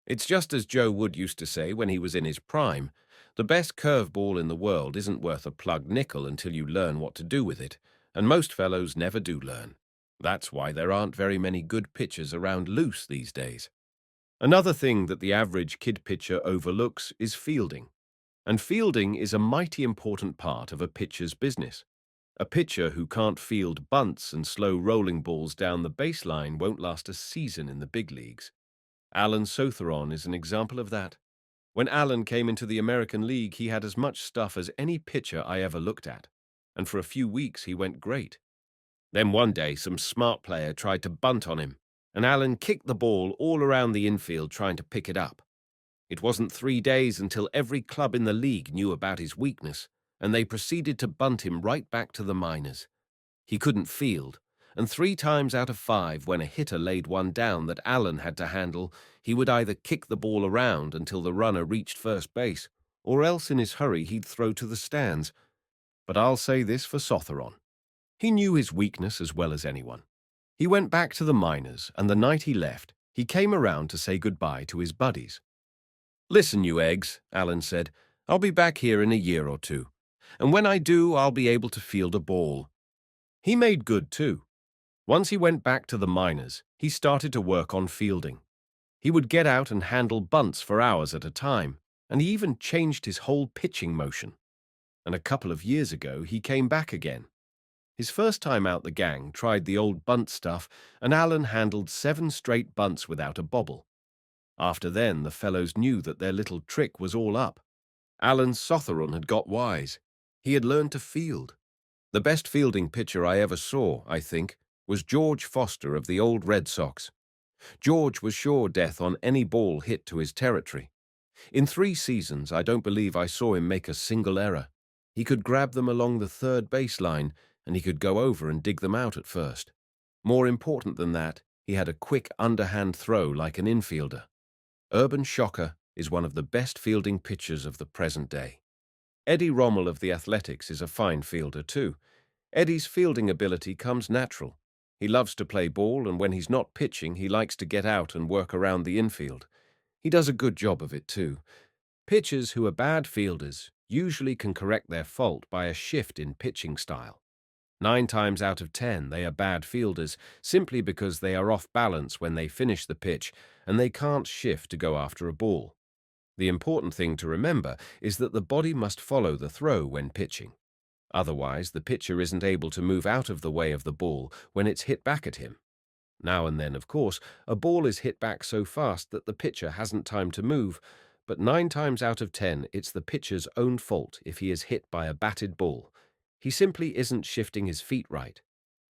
It's just as Joe Wood used to say when he was in his prime, the best curveball in the world isn't worth a plugged nickel until you learn what to do with it, and most fellows never do learn. That's why there aren't very many good pitchers around loose these days. Another thing that the average kid pitcher overlooks is fielding. And fielding is a mighty important part of a pitcher's business. A pitcher who can't field bunts and slow rolling balls down the baseline won't last a season in the big leagues. Alan Sotheron is an example of that. When Alan came into the American League, he had as much stuff as any pitcher I ever looked at, and for a few weeks he went great. Then one day some smart player tried to bunt on him, and Alan kicked the ball all around the infield trying to pick it up. It wasn't 3 days until every club in the league knew about his weakness, and they proceeded to bunt him right back to the minors. He couldn't field, and 3 times out of 5 when a hitter laid one down that Allen had to handle, he would either kick the ball around until the runner reached first base, or else in his hurry he'd throw to the stands. But I'll say this for Sotheron. He knew his weakness as well as anyone. He went back to the minors, and the night he left, he came around to say goodbye to his buddies. "Listen, you eggs," Allen said, "I'll be back here in a year or 2. And when I do, I'll be able to field a ball." He made good, too. Once he went back to the minors, he started to work on fielding. He would get out and handle bunts for hours at a time, and he even changed his whole pitching motion. And a couple of years ago, he came back again. His first time out, the gang tried the old bunt stuff, and Allen handled 7 straight bunts without a bobble. After then, the fellows knew that their little trick was all up. Allen's Sotheron had got wise. He had learned to field. The best fielding pitcher I ever saw, I think, was George Foster of the old Red Sox. George was sure death on any ball hit to his territory. In 3 seasons, I don't believe I saw him make a single error. He could grab them along the third baseline, and he could go over and dig them out at first. More important than that, he had a quick underhand throw like an infielder. Urban Shocker is one of the best fielding pitchers of the present day. Eddie Rommel of the Athletics is a fine fielder too. Eddie's fielding ability comes natural. He loves to play ball, and when he's not pitching, he likes to get out and work around the infield. He does a good job of it too. Pitchers who are bad fielders usually can correct their fault by a shift in pitching style. 9 times out of 10, they are bad fielders simply because they are off balance when they finish the pitch and they can't shift to go after a ball. The important thing to remember is that the body must follow the throw when pitching. Otherwise, the pitcher isn't able to move out of the way of the ball when it's hit back at him. Now and then, of course, a ball is hit back so fast that the pitcher hasn't time to move, but 9 times out of 10, it's the pitcher's own fault if he is hit by a batted ball. He simply isn't shifting his feet right.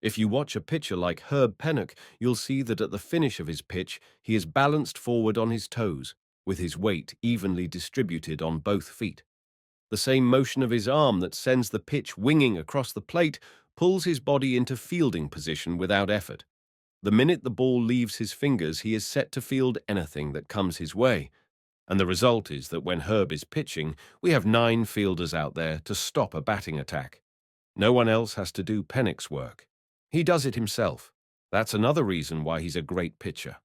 If you watch a pitcher like Herb Pennock, you'll see that at the finish of his pitch, he is balanced forward on his toes, with his weight evenly distributed on both feet. The same motion of his arm that sends the pitch winging across the plate pulls his body into fielding position without effort. The minute the ball leaves his fingers, he is set to field anything that comes his way. And the result is that when Herb is pitching, we have 9 fielders out there to stop a batting attack. No one else has to do Pennock's work. He does it himself. That's another reason why he's a great pitcher.